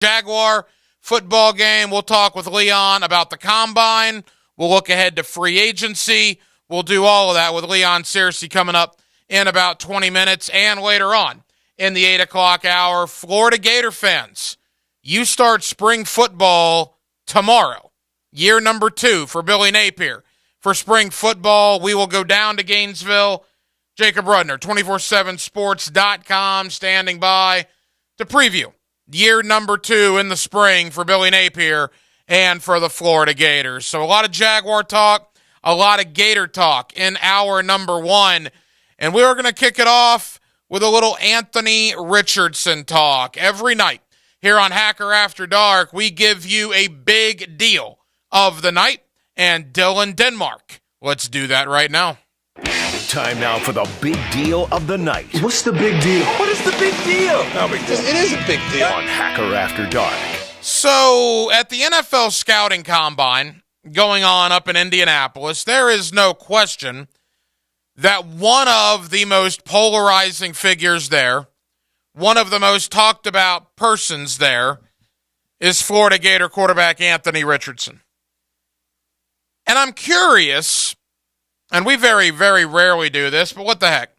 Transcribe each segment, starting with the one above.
Jaguar football game. We'll talk with Leon about the combine. We'll look ahead to free agency. We'll do all of that with Leon Searcy coming up in about 20 minutes. And later on in the 8 o'clock hour, Florida Gator fans, you start spring football tomorrow. Year number 2 for Billy Napier. For spring football, we will go down to Gainesville. Jacob Rudner, 247sports.com, standing by to preview year number 2 in the spring for Billy Napier and for the Florida Gators. So a lot of Jaguar talk, a lot of Gator talk in hour number 1. And we're going to kick it off with a little Anthony Richardson talk. Every night here on Hacker After Dark, we give you a big deal of the night. And Dylan Denmark. Let's do that right now. Time now for the big deal of the night. What's the big deal? What is the big deal? No big deal. It is a big deal. On Hacker After Dark. So, at the NFL Scouting Combine going on up in Indianapolis, there is no question that one of the most polarizing figures there, one of the most talked about persons there, is Florida Gator quarterback Anthony Richardson. And I'm curious, and we very, very rarely do this, but what the heck?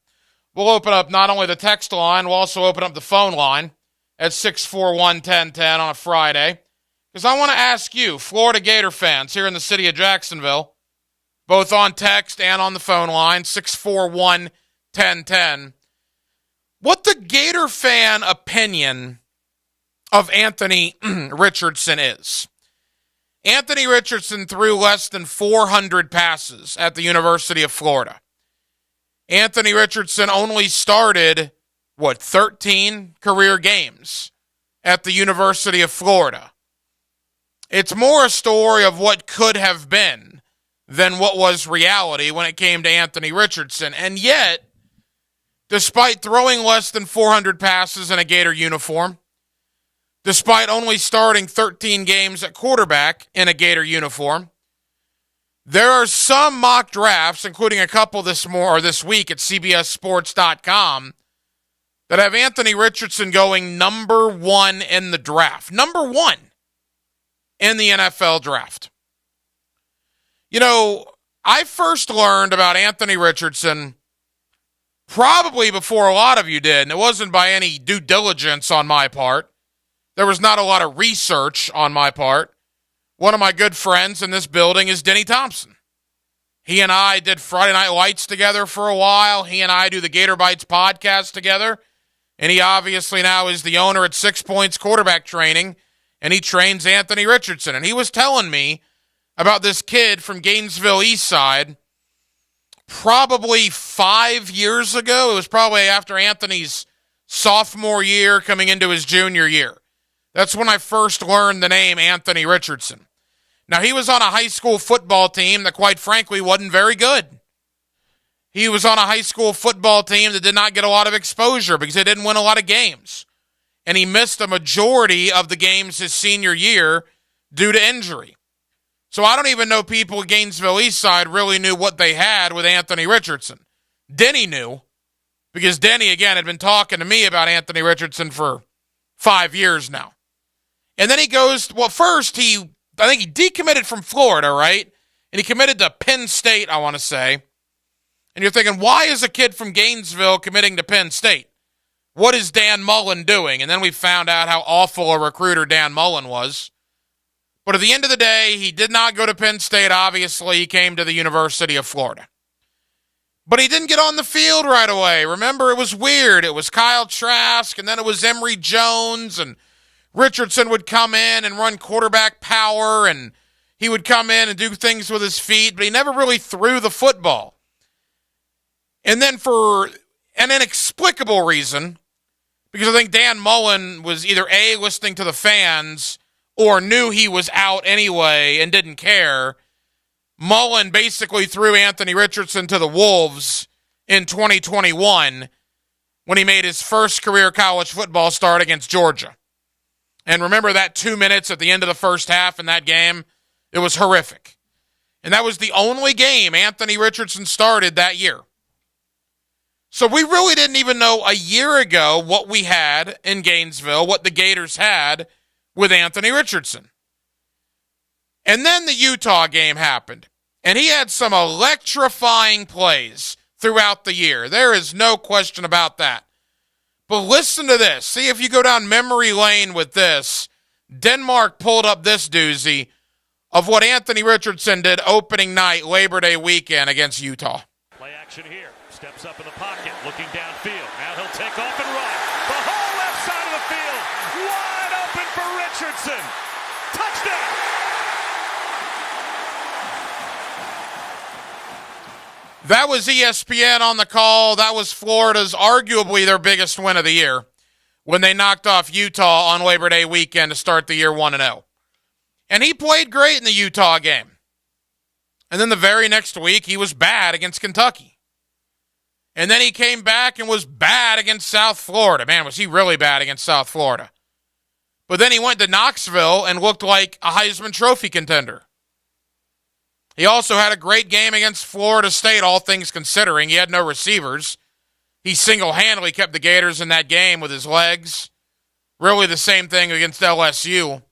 We'll open up not only the text line, we'll also open up the phone line at 641-1010 on a Friday. Because I want to ask you, Florida Gator fans here in the city of Jacksonville, both on text and on the phone line, 641-1010, what the Gator fan opinion of Anthony Richardson is. Anthony Richardson threw less than 400 passes at the University of Florida. Anthony Richardson only started, 13 career games at the University of Florida. It's more a story of what could have been than what was reality when it came to Anthony Richardson. And yet, despite throwing less than 400 passes in a Gator uniform, despite only starting 13 games at quarterback in a Gator uniform, there are some mock drafts, including a couple this week at CBSSports.com, that have Anthony Richardson going number 1 in the draft. Number 1 in the NFL draft. You know, I first learned about Anthony Richardson probably before a lot of you did, and it wasn't by any due diligence on my part. There was not a lot of research on my part. One of my good friends in this building is Denny Thompson. He and I did Friday Night Lights together for a while. He and I do the Gator Bites podcast together. And he obviously now is the owner at 6 Points Quarterback Training, and he trains Anthony Richardson. And he was telling me about this kid from Gainesville Eastside probably 5 years ago. It was probably after Anthony's sophomore year coming into his junior year. That's when I first learned the name Anthony Richardson. Now, he was on a high school football team that, quite frankly, wasn't very good. He was on a high school football team that did not get a lot of exposure because they didn't win a lot of games. And he missed a majority of the games his senior year due to injury. So I don't even know people at Gainesville Eastside really knew what they had with Anthony Richardson. Denny knew, because Denny, again, had been talking to me about Anthony Richardson for 5 years now. And then he goes, first I think he decommitted from Florida, right? And he committed to Penn State, I want to say. And you're thinking, why is a kid from Gainesville committing to Penn State? What is Dan Mullen doing? And then we found out how awful a recruiter Dan Mullen was. But at the end of the day, he did not go to Penn State, obviously. He came to the University of Florida. But he didn't get on the field right away. Remember, it was weird. It was Kyle Trask, and then it was Emory Jones, and Richardson would come in and run quarterback power, and he would come in and do things with his feet, but he never really threw the football. And then for an inexplicable reason, because I think Dan Mullen was either A, listening to the fans, or knew he was out anyway and didn't care, Mullen basically threw Anthony Richardson to the Wolves in 2021 when he made his first career college football start against Georgia. And remember that 2 minutes at the end of the first half in that game? It was horrific. And that was the only game Anthony Richardson started that year. So we really didn't even know a year ago what we had in Gainesville, what the Gators had with Anthony Richardson. And then the Utah game happened, and he had some electrifying plays throughout the year. There is no question about that. But listen to this. See if you go down memory lane with this. Denmark pulled up this doozy of what Anthony Richardson did opening night, Labor Day weekend against Utah. Play action here. Steps up in the pocket, looking downfield. Now he'll take off and run. The whole left side of the field, wide open for Richardson. Touchdown! That was ESPN on the call. That was Florida's arguably their biggest win of the year when they knocked off Utah on Labor Day weekend to start the year 1-0. And he played great in the Utah game. And then the very next week, he was bad against Kentucky. And then he came back and was bad against South Florida. Man, was he really bad against South Florida. But then he went to Knoxville and looked like a Heisman Trophy contender. He also had a great game against Florida State, all things considering. He had no receivers. He single-handedly kept the Gators in that game with his legs. Really the same thing against LSU.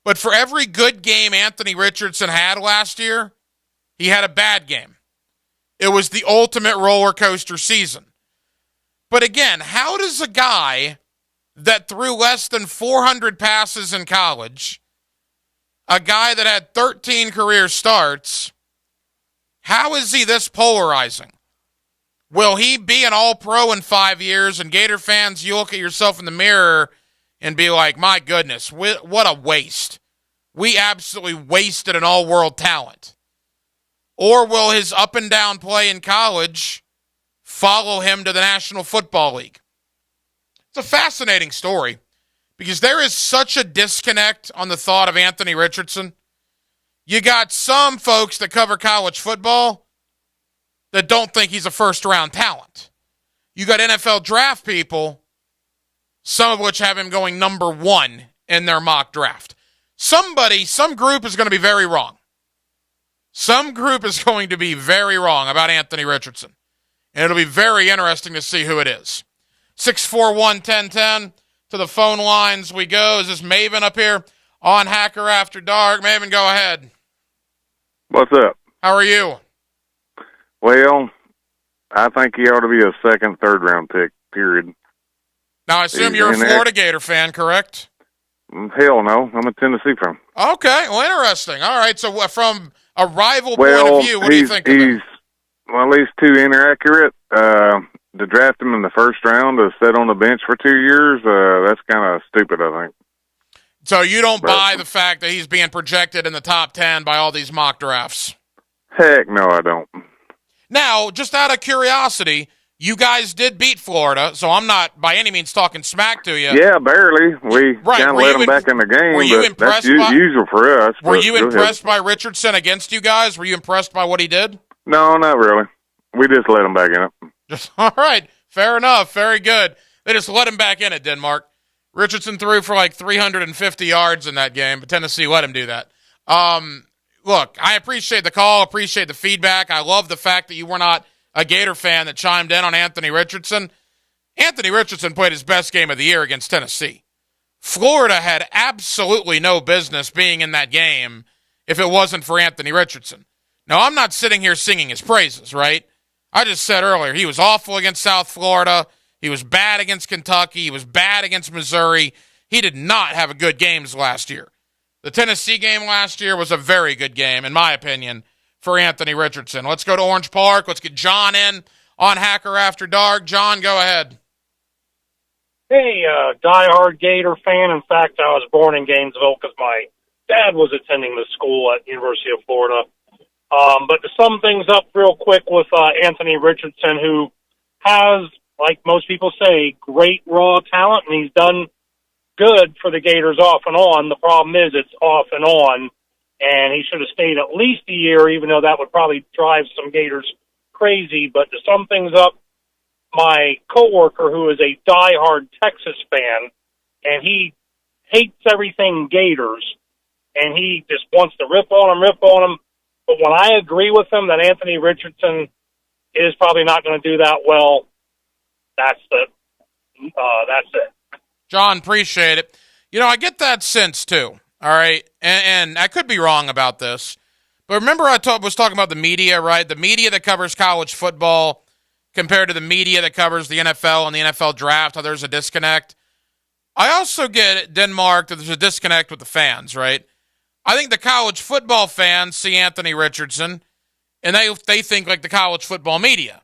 But for every good game Anthony Richardson had last year, he had a bad game. It was the ultimate roller coaster season. But again, how does a guy that threw less than 400 passes in college, a guy that had 13 career starts, how is he this polarizing? Will he be an all-pro in 5 years? And Gator fans, you look at yourself in the mirror and be like, my goodness, what a waste. We absolutely wasted an all-world talent. Or will his up-and-down play in college follow him to the National Football League? It's a fascinating story because there is such a disconnect on the thought of Anthony Richardson. You got some folks that cover college football that don't think he's a first-round talent. You got NFL draft people, some of which have him going number 1 in their mock draft. Some group is going to be very wrong. Some group is going to be very wrong about Anthony Richardson. And it'll be very interesting to see who it is. 641-1010 to the phone lines we go. Is this Maven up here on Hacker After Dark? Maven, go ahead. What's up? How are you? Well, I think he ought to be a second, third round pick, period. Now, I assume you're a Florida Gator fan, correct? Hell no. I'm a Tennessee fan. Okay, well, interesting. All right, so from a rival point of view, what do you think of him? Well, he's too inaccurate. To draft him in the first round to sit on the bench for 2 years, that's kind of stupid, I think. So you don't buy the fact that he's being projected in the top 10 by all these mock drafts? Heck no, I don't. Now, just out of curiosity, you guys did beat Florida, so I'm not by any means talking smack to you. Yeah, barely. We kind of let them back in the game, were you but that's usual for us. Were you impressed by Richardson against you guys? Were you impressed by what he did? No, not really. We just let him back in it. All right, fair enough. Very good. They just let him back in it, Denmark. Richardson threw for like 350 yards in that game, but Tennessee let him do that. Look, I appreciate the call, appreciate the feedback. I love the fact that you were not a Gator fan that chimed in on Anthony Richardson. Anthony Richardson played his best game of the year against Tennessee. Florida had absolutely no business being in that game if it wasn't for Anthony Richardson. Now, I'm not sitting here singing his praises, right? I just said earlier, he was awful against South Florida. He was bad against Kentucky. He was bad against Missouri. He did not have a good games last year. The Tennessee game last year was a very good game, in my opinion, for Anthony Richardson. Let's go to Orange Park. Let's get John in on Hacker After Dark. John, go ahead. Hey, diehard Gator fan. In fact, I was born in Gainesville because my dad was attending the school at University of Florida. But to sum things up real quick with Anthony Richardson, who has, like most people say, great raw talent, and he's done good for the Gators off and on. The problem is it's off and on, and he should have stayed at least a year, even though that would probably drive some Gators crazy. But to sum things up, my coworker, who is a diehard Texas fan, and he hates everything Gators, and he just wants to rip on them. But when I agree with him that Anthony Richardson is probably not going to do that well, that's it. John, appreciate it. I get that sense too. All right. And I could be wrong about this. But remember I was talking about the media, right? The media that covers college football compared to the media that covers the NFL and the NFL draft, how there's a disconnect. I also get it, Denmark, that there's a disconnect with the fans, right? I think the college football fans see Anthony Richardson, and they think like the college football media.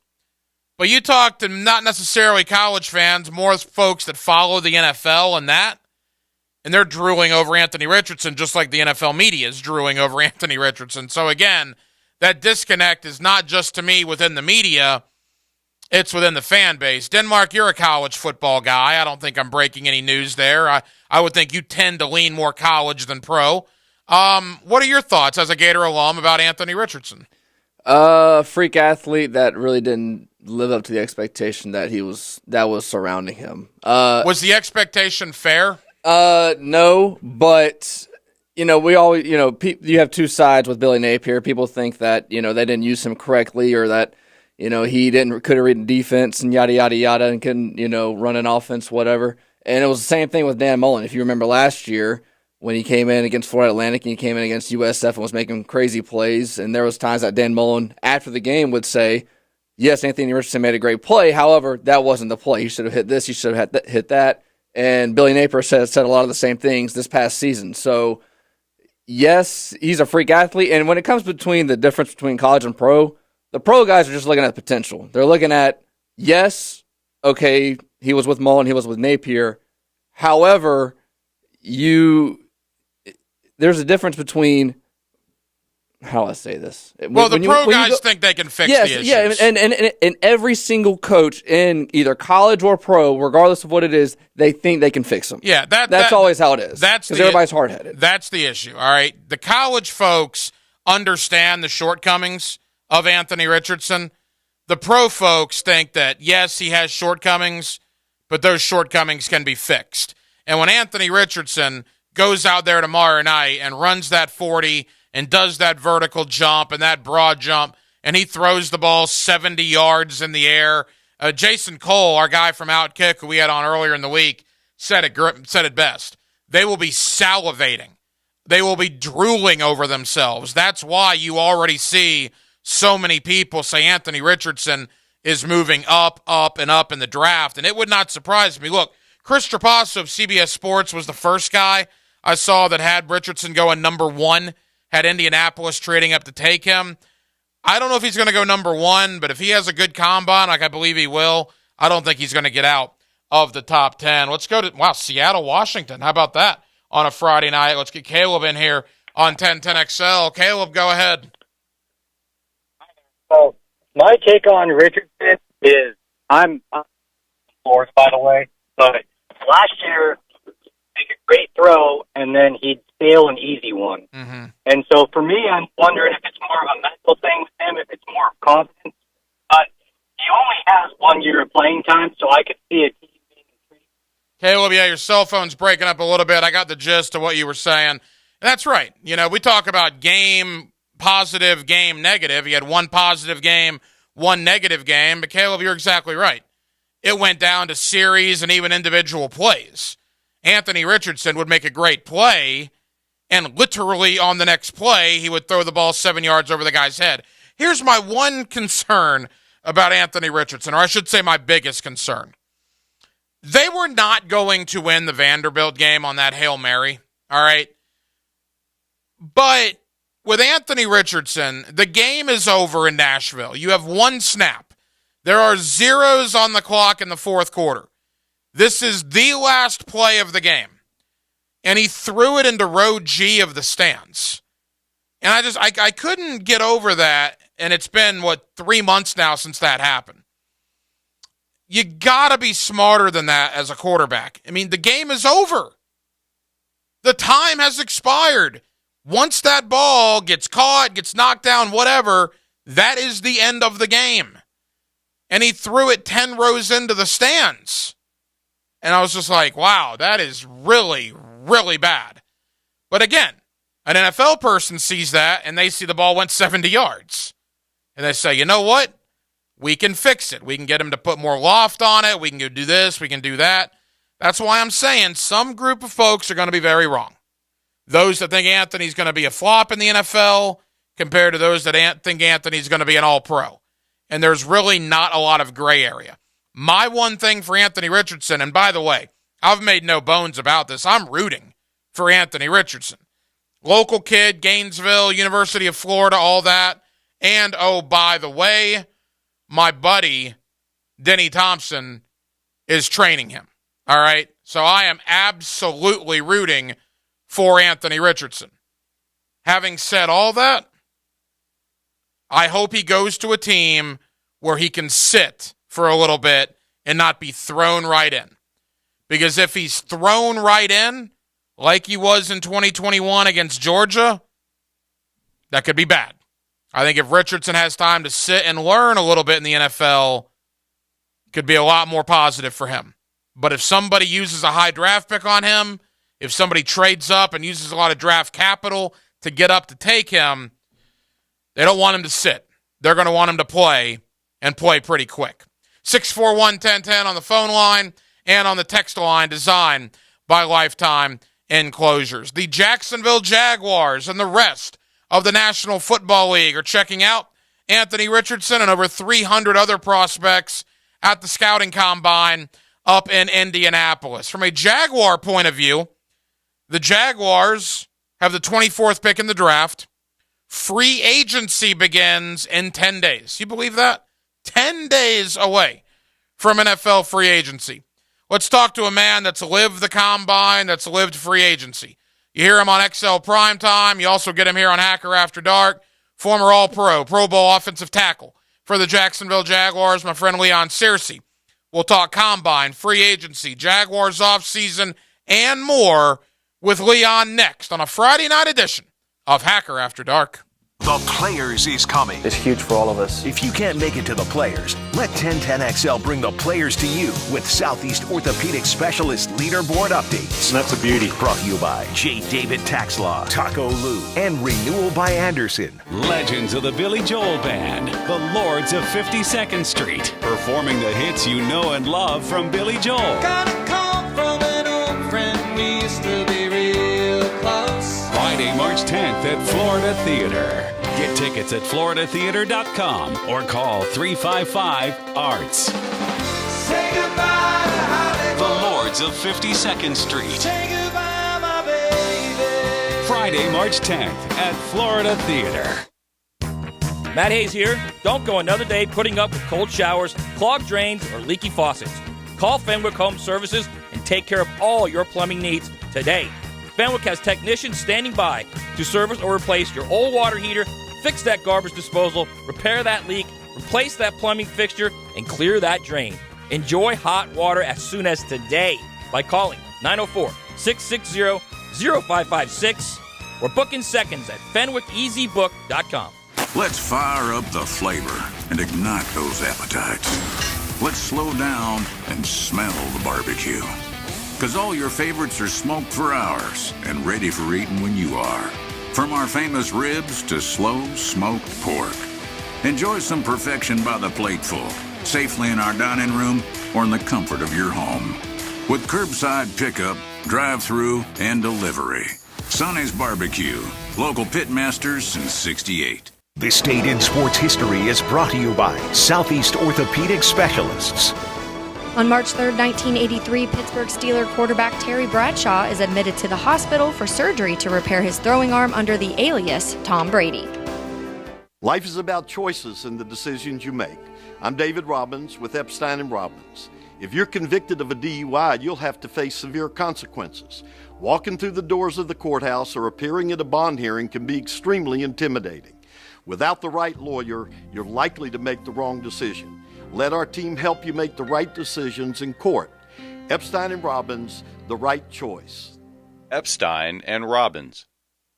But you talk to not necessarily college fans, more folks that follow the NFL and they're drooling over Anthony Richardson just like the NFL media is drooling over Anthony Richardson. So again, that disconnect is not just to me within the media, it's within the fan base. Denmark, you're a college football guy. I don't think I'm breaking any news there. I would think you tend to lean more college than pro. What are your thoughts as a Gator alum about Anthony Richardson? Freak athlete that really didn't live up to the expectation that was surrounding him. Was the expectation fair? No, but we always, you have two sides with Billy Napier. People think that, they didn't use him correctly or that, he couldn't read defense and yada, yada, yada and couldn't, run an offense, whatever. And it was the same thing with Dan Mullen. If you remember last year when he came in against Florida Atlantic and he came in against USF and was making crazy plays, and there was times that Dan Mullen after the game would say, yes, Anthony Richardson made a great play. However, that wasn't the play. He should have hit this. He should have hit that. And Billy Napier said a lot of the same things this past season. So, yes, he's a freak athlete. And when it comes between the difference between college and pro, the pro guys are just looking at potential. They're looking at, yes, okay, he was with Mullen, he was with Napier. However, there's a difference between, how do I say this? Well, the pro guys think they can fix the issues. Yeah, and every single coach in either college or pro, regardless of what it is, they think they can fix them. Yeah, that's always how it is. Because everybody's hard-headed. That's the issue, all right? The college folks understand the shortcomings of Anthony Richardson. The pro folks think that, yes, he has shortcomings, but those shortcomings can be fixed. And when Anthony Richardson goes out there tomorrow night and runs that 40 and does that vertical jump and that broad jump, and he throws the ball 70 yards in the air. Jason Cole, our guy from Outkick, who we had on earlier in the week, said it best. They will be salivating. They will be drooling over themselves. That's why you already see so many people say Anthony Richardson is moving up, and up in the draft, and it would not surprise me. Look, Chris Trapasso of CBS Sports was the first guy I saw that had Richardson going number 1, had Indianapolis trading up to take him. I don't know if he's going to go number 1, but if he has a good combine, like I believe he will, I don't think he's going to get out of the top 10. Let's go to, Seattle, Washington. How about that on a Friday night? Let's get Caleb in here on 1010XL. Caleb, go ahead. So my take on Richardson is I'm Florida, by the way, but last year make a great throw and then he'd fail an easy one. Mm-hmm. And so for me, I'm wondering if it's more of a mental thing with him, if it's more of confidence. But he only has 1 year of playing time, so I could see it. Caleb, yeah, your cell phone's breaking up a little bit. I got the gist of what you were saying. And that's right. We talk about game positive, game negative. He had 1 positive game, 1 negative game. But Caleb, you're exactly right. It went down to series and even individual plays. Anthony Richardson would make a great play, and literally on the next play, he would throw the ball 7 yards over the guy's head. Here's my one concern about Anthony Richardson, or I should say my biggest concern. They were not going to win the Vanderbilt game on that Hail Mary, all right? But with Anthony Richardson, the game is over in Nashville. You have 1 snap. There are zeros on the clock in the fourth quarter. This is the last play of the game. And he threw it into row G of the stands. And I couldn't get over that, and it's been, 3 months now since that happened. You got to be smarter than that as a quarterback. I mean, the game is over. The time has expired. Once that ball gets caught, gets knocked down, whatever, that is the end of the game. And he threw it 10 rows into the stands. And I was just like, wow, that is really, really bad. But again, an NFL person sees that, and they see the ball went 70 yards. And they say, you know what? We can fix it. We can get him to put more loft on it. We can go do this. We can do that. That's why I'm saying some group of folks are going to be very wrong. Those that think Anthony's going to be a flop in the NFL compared to those that think Anthony's going to be an all-pro. And there's really not a lot of gray area. My one thing for Anthony Richardson, and by the way, I've made no bones about this, I'm rooting for Anthony Richardson. Local kid, Gainesville, University of Florida, all that. And, oh, by the way, my buddy, Denny Thompson, is training him. All right? So I am absolutely rooting for Anthony Richardson. Having said all that, I hope he goes to a team where he can sit for a little bit and not be thrown right in. Because if he's thrown right in, like he was in 2021 against Georgia, that could be bad. I think if Richardson has time to sit and learn a little bit in the NFL, it could be a lot more positive for him. But if somebody uses a high draft pick on him, if somebody trades up and uses a lot of draft capital to get up to take him, they don't want him to sit. They're going to want him to play and play pretty quick. 641-1010 on the phone line and on the text line designed by Lifetime Enclosures. The Jacksonville Jaguars and the rest of the National Football League are checking out Anthony Richardson and over 300 other prospects at the scouting combine up in Indianapolis. From a Jaguar point of view, the Jaguars have the 24th pick in the draft. Free agency begins in 10 days. You believe that? 10 days away from NFL free agency. Let's talk to a man that's lived the combine, that's lived free agency. You hear him on XL Primetime. You also get him here on Hacker After Dark. Former All-Pro, Pro Bowl offensive tackle for the Jacksonville Jaguars, my friend Leon Searcy. We'll talk combine, free agency, Jaguars offseason, and more with Leon next on a Friday night edition of Hacker After Dark. The Players is coming. It's huge for all of us. If you can't make it to the Players, let 1010XL bring the Players to you with Southeast Orthopedic Specialist Leaderboard updates. That's a beauty. Brought to you by J. David Tax Law, Taco Lou, and Renewal by Anderson. Legends of the Billy Joel Band, the Lords of 52nd Street, performing the hits you know and love from Billy Joel. Got a call from an old friend, we used to be real close. Friday, March 10th at Florida Theater. Get tickets at floridatheater.com or call 355-ARTS. Say goodbye to Hollywood. The Lords of 52nd Street. Say goodbye, my baby. Friday, March 10th at Florida Theater. Matt Hayes here. Don't go another day putting up with cold showers, clogged drains, or leaky faucets. Call Fenwick Home Services and take care of all your plumbing needs today. Fenwick has technicians standing by to service or replace your old water heater, fix that garbage disposal, repair that leak, replace that plumbing fixture, and clear that drain. Enjoy hot water as soon as today by calling 904-660-0556 or book in seconds at FenwickEasyBook.com. Let's fire up the flavor and ignite those appetites. Let's slow down and smell the barbecue. Because all your favorites are smoked for hours and ready for eating when you are. From our famous ribs to slow smoked pork. Enjoy some perfection by the plateful, safely in our dining room or in the comfort of your home. With curbside pickup, drive-through, and delivery. Sonny's Barbecue, local pitmasters since '68. This date in sports history is brought to you by Southeast Orthopedic Specialists. On March 3, 1983, Pittsburgh Steelers quarterback Terry Bradshaw is admitted to the hospital for surgery to repair his throwing arm under the alias Tom Brady. Life is about choices and the decisions you make. I'm David Robbins with Epstein & Robbins. If you're convicted of a DUI, you'll have to face severe consequences. Walking through the doors of the courthouse or appearing at a bond hearing can be extremely intimidating. Without the right lawyer, you're likely to make the wrong decision. Let our team help you make the right decisions in court. Epstein & Robbins, the right choice. Epstein & Robbins.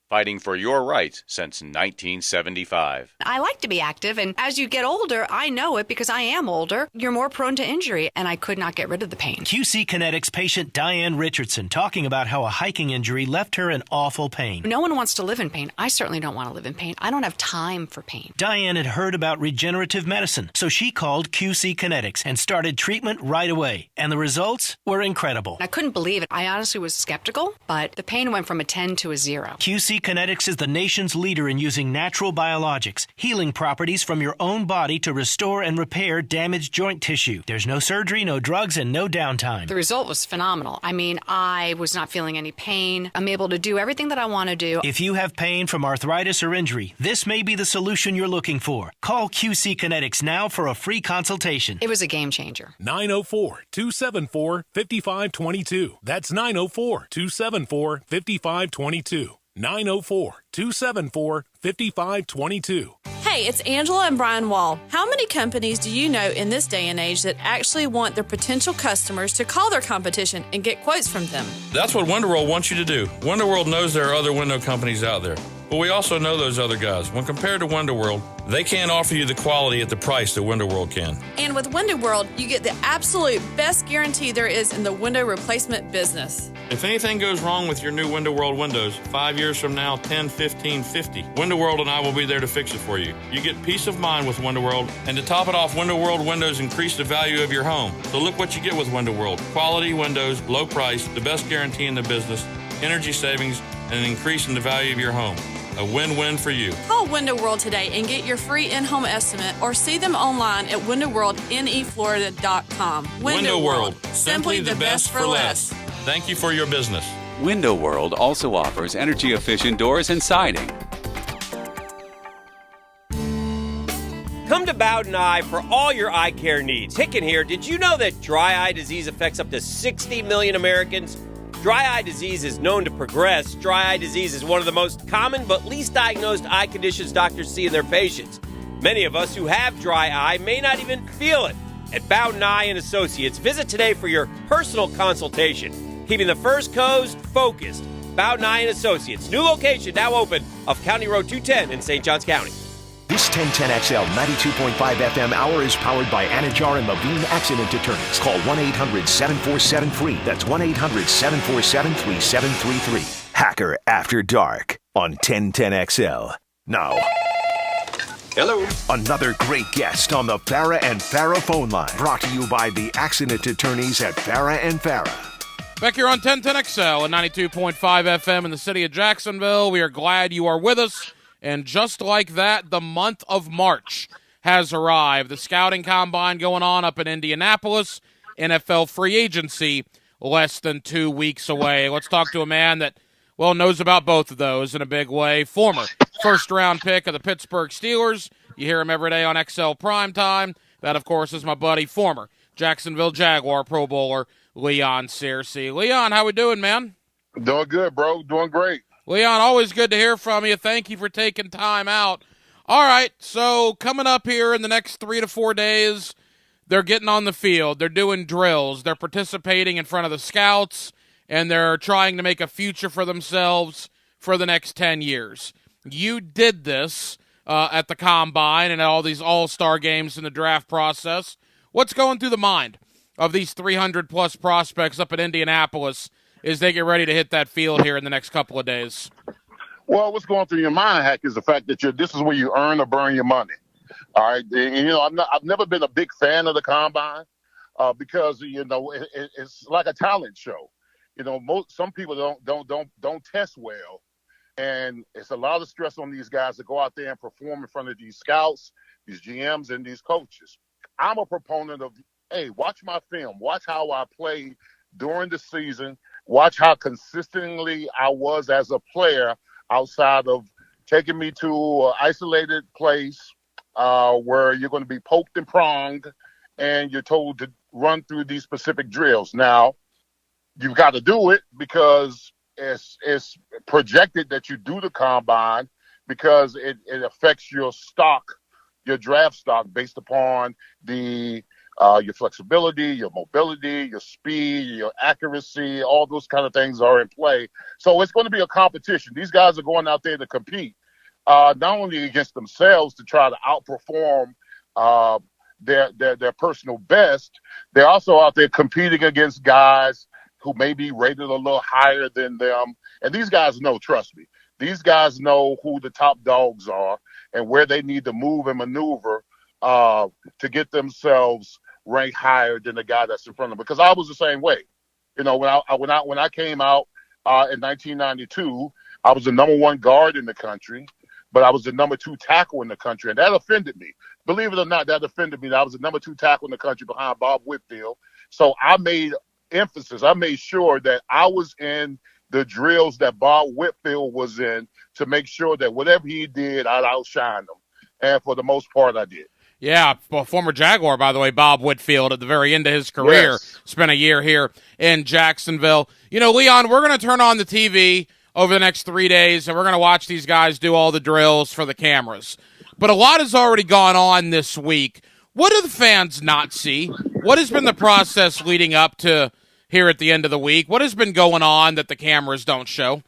fighting for your rights since 1975. I like to be active, and as you get older, I know it because I am older. You're more prone to injury, and I could not get rid of the pain. QC Kinetics patient Diane Richardson talking about how a hiking injury left her in awful pain. No one wants to live in pain. I certainly don't want to live in pain. I don't have time for pain. Diane had heard about regenerative medicine, so she called QC Kinetics and started treatment right away. And the results were incredible. I couldn't believe it. I honestly was skeptical, but the pain went from a 10 to a 0. QC Kinetics is the nation's leader in using natural biologics, healing properties from your own body to restore and repair damaged joint tissue. There's no surgery, no drugs, and no downtime. The result was phenomenal. I mean, I was not feeling any pain. I'm able to do everything that I want to do. If you have pain from arthritis or injury, this may be the solution you're looking for. Call QC Kinetics now for a free consultation. It was a game changer. 904-274-5522. That's 904-274-5522. 904-274-5522. Hey, it's Angela and Brian Wall. How many companies do you know in this day and age that actually want their potential customers to call their competition and get quotes from them? That's what WonderWorld wants you to do. WonderWorld knows there are other window companies out there, but we also know those other guys. When compared to WonderWorld, they can't offer you the quality at the price that WonderWorld can. And with WonderWorld, you get the absolute best guarantee there is in the window replacement business. If anything goes wrong with your new WonderWorld windows, 5 years from now, 10, 15, 50, WonderWorld and I will be there to fix it for you. You get peace of mind with WonderWorld, and to top it off, WonderWorld windows increase the value of your home. So look what you get with WonderWorld. Quality windows, low price, the best guarantee in the business, energy savings, and an increase in the value of your home. A win-win for you. Call WindowWorld today and get your free in-home estimate or see them online at windowworldneflorida.com. WindowWorld, simply the best for less. Thank you for your business. Window World also offers energy-efficient doors and siding. Come to Bowden Eye for all your eye care needs. Hicken here. Did you know that dry eye disease affects up to 60 million Americans? Dry eye disease is known to progress. Dry eye disease is one of the most common but least diagnosed eye conditions doctors see in their patients. Many of us who have dry eye may not even feel it. At Bowden Eye and Associates, visit today for your personal consultation. Keeping the First Coast focused. Bowden Eye and Associates. New location now open off County Road 210 in St. Johns County. This 1010XL 92.5 FM hour is powered by Anajar and Levine Accident Attorneys. Call 1-800-747-FREE. That's 1-800-747-3733. Hacker After Dark on 1010XL. Now, hello. Another great guest on the Farah and Farah phone line. Brought to you by the Accident Attorneys at Farah and Farah. Back here on 1010XL and 92.5 FM in the city of Jacksonville. We are glad you are with us. And just like that, the month of March has arrived. The scouting combine going on up in Indianapolis. NFL free agency less than 2 weeks away. Let's talk to a man that, well, knows about both of those in a big way. Former first-round pick of the Pittsburgh Steelers. You hear him every day on XL Primetime. That, of course, is my buddy, former Jacksonville Jaguar Pro Bowler, Leon Searcy. Leon, how we doing, man? Doing good, bro. Doing great. Leon, always good to hear from you. Thank you for taking time out. All right, so coming up here in the next 3 to 4 days, they're getting on the field. They're doing drills. They're participating in front of the scouts, and they're trying to make a future for themselves for the next 10 years. You did this at the Combine and at all these all-star games in the draft process. What's going through the mind of these 300-plus prospects up at Indianapolis as they get ready to hit that field here in the next couple of days? Well, what's going through your mind, Hack, is the fact that this is where you earn or burn your money. All right, and, I've never been a big fan of the Combine because it's like a talent show. Some people don't test well, and it's a lot of stress on these guys to go out there and perform in front of these scouts, these GMs, and these coaches. I'm a proponent of, hey, watch my film, watch how I play during the season. Watch how consistently I was as a player outside of taking me to an isolated place where you're going to be poked and pronged and you're told to run through these specific drills. Now, you've got to do it because it's projected that you do the Combine because it affects your stock, your draft stock based upon the your flexibility, your mobility, your speed, your accuracy, all those kind of things are in play. So it's going to be a competition. These guys are going out there to compete, not only against themselves to try to outperform their personal best. They're also out there competing against guys who may be rated a little higher than them. And these guys know, trust me, these guys know who the top dogs are and where they need to move and maneuver to get themselves ranked higher than the guy that's in front of them. Because I was the same way. You know, when I came out in 1992, I was the number 1 guard in the country, but I was the number 2 tackle in the country, and that offended me. Believe it or not, that offended me. I was the number 2 tackle in the country behind Bob Whitfield. So I made sure that I was in the drills that Bob Whitfield was in to make sure that whatever he did, I'd outshine him. And for the most part, I did. Yeah, well, former Jaguar, by the way, Bob Whitfield, at the very end of his career, Yes. spent a year here in Jacksonville. You know, Leon, we're going to turn on the TV over the next 3 days, and we're going to watch these guys do all the drills for the cameras. But a lot has already gone on this week. What do the fans not see? What has been the process leading up to here at the end of the week? What has been going on that the cameras don't show?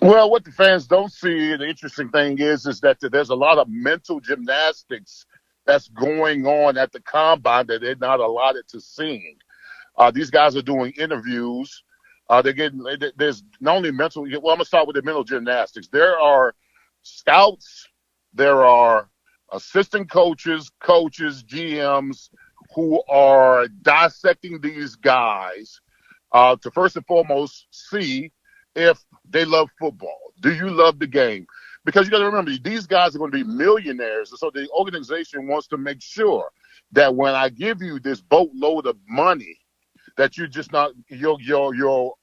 Well, what the fans don't see, the interesting thing is that there's a lot of mental gymnastics that's going on at the combine that they're not allotted to seeing. These guys are doing interviews. There's not only mental, well, I'm going to start with the mental gymnastics. There are scouts, there are assistant coaches, GMs who are dissecting these guys to first and foremost see if they love football. Do you love the game? Because you got to remember, these guys are going to be millionaires. And so the organization wants to make sure that when I give you this boatload of money, that you just not your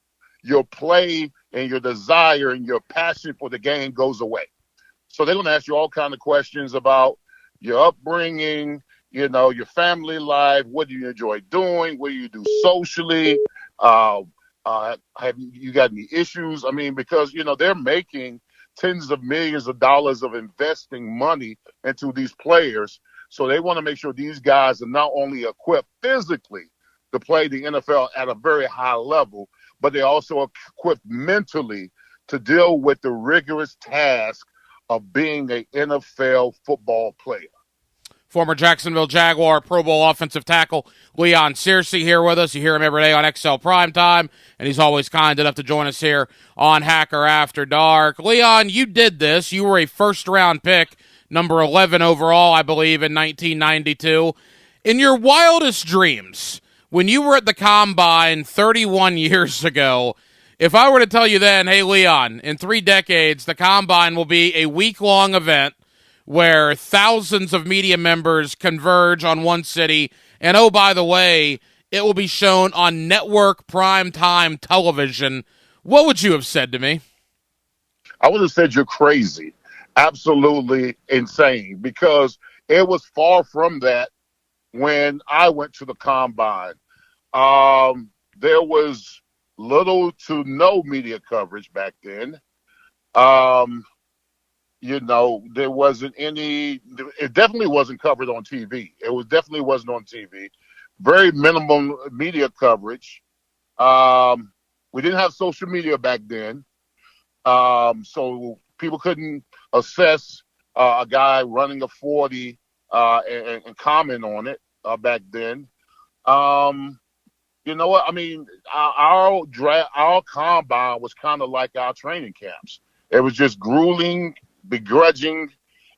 play and your desire and your passion for the game goes away. So they're going to ask you all kinds of questions about your upbringing, you know, your family life. What do you enjoy doing? What do you do socially? Have you got any issues? I mean, because, you know, they're making tens of millions of dollars of investing money into these players. So they want to make sure these guys are not only equipped physically to play the NFL at a very high level, but they're also equipped mentally to deal with the rigorous task of being an NFL football player. Former Jacksonville Jaguar Pro Bowl offensive tackle Leon Searcy here with us. You hear him every day on XL Primetime, and he's always kind enough to join us here on Hacker After Dark. Leon, you did this. You were a first-round pick, number 11 overall, I believe, in 1992. In your wildest dreams, when you were at the Combine 31 years ago, if I were to tell you then, hey, Leon, in 3 decades, the Combine will be a week-long event where thousands of media members converge on one city, and oh, by the way, it will be shown on network primetime television, what would you have said to me? I would have said you're crazy, absolutely insane, because it was far from that when I went to the Combine. There was little to no media coverage back then. You know, there wasn't any, it definitely wasn't covered on TV. Definitely wasn't on TV. Very minimum media coverage. We didn't have social media back then. So people couldn't assess a guy running a 40 and comment on it back then. You know what? I mean, our combine was kind of like our training camps. It was just grueling, begrudging,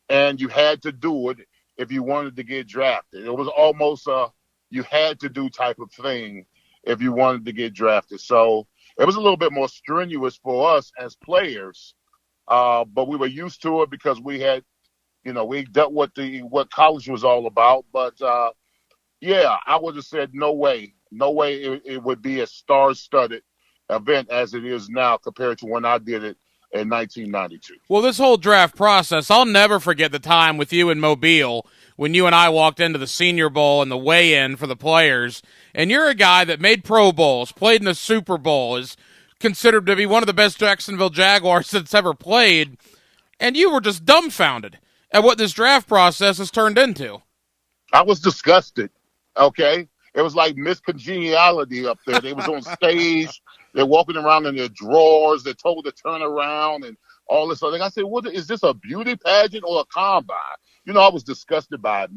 and you had to do it if you wanted to get drafted. It was almost a you had to do type of thing if you wanted to get drafted. So it was a little bit more strenuous for us as players, but we were used to it because we had, you know, we dealt with what college was all about. But yeah, I would have said no way it would be a star-studded event as it is now compared to when I did it in 1992. Well, this whole draft process, I'll never forget the time with you in Mobile when you and I walked into the Senior Bowl and the weigh-in for the players, and you're a guy that made Pro Bowls, played in the Super Bowl, is considered to be one of the best Jacksonville Jaguars that's ever played, and you were just dumbfounded at what this draft process has turned into. I was disgusted. Okay, it was like Miss Congeniality up there. They was on stage. They're walking around in their drawers. They're told to turn around and all this other thing. I said, "What is this? A beauty pageant or a combine?" You know, I was disgusted by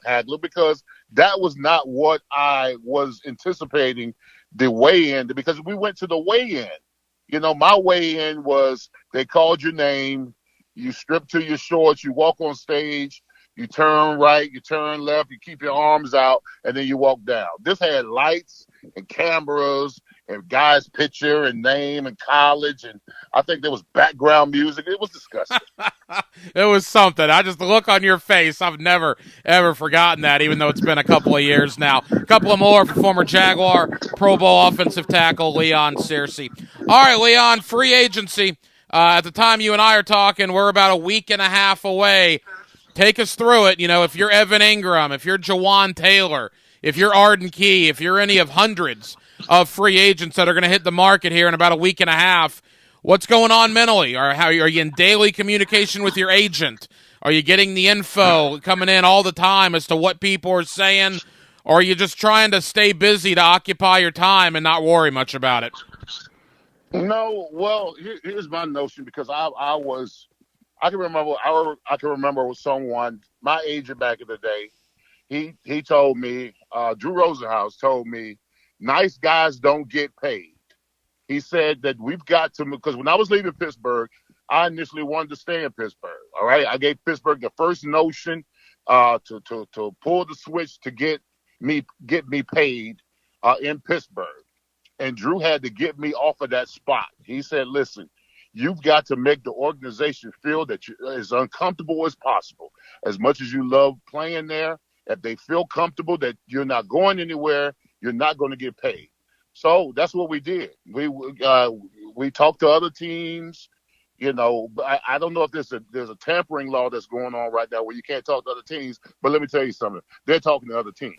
Hagler because that was not what I was anticipating the weigh-in. Because we went to the weigh-in. You know, my weigh-in was they called your name, you strip to your shorts, you walk on stage. You turn right, you turn left, you keep your arms out, and then you walk down. This had lights and cameras and guy's picture and name and college, and I think there was background music. It was disgusting. It was something. I just, the look on your face, I've never, ever forgotten that, even though it's been a couple of years now. A couple of more for former Jaguar Pro Bowl offensive tackle Leon Searcy. All right, Leon, free agency. At the time you and I are talking, we're about a week and a half away. Take us through it. You know, if you're Evan Ingram, if you're Jawan Taylor, if you're Arden Key, if you're any of hundreds of free agents that are going to hit the market here in about a week and a half, what's going on mentally? Or how are you in daily communication with your agent? Are you getting the info coming in all the time as to what people are saying? Or are you just trying to stay busy to occupy your time and not worry much about it? No, well, here's my notion because I can remember with someone, my agent back in the day, he told me, Drew Rosenhaus told me, nice guys don't get paid. He said that we've got to, because when I was leaving Pittsburgh, I initially wanted to stay in Pittsburgh. All right. I gave Pittsburgh the first notion to pull the switch to get me paid in Pittsburgh. And Drew had to get me off of that spot. He said, listen, you've got to make the organization feel that you're as uncomfortable as possible. As much as you love playing there, if they feel comfortable that you're not going anywhere, you're not going to get paid. So that's what we did. We talked to other teams. You know, I don't know if there's a tampering law that's going on right now where you can't talk to other teams. But let me tell you something. They're talking to other teams.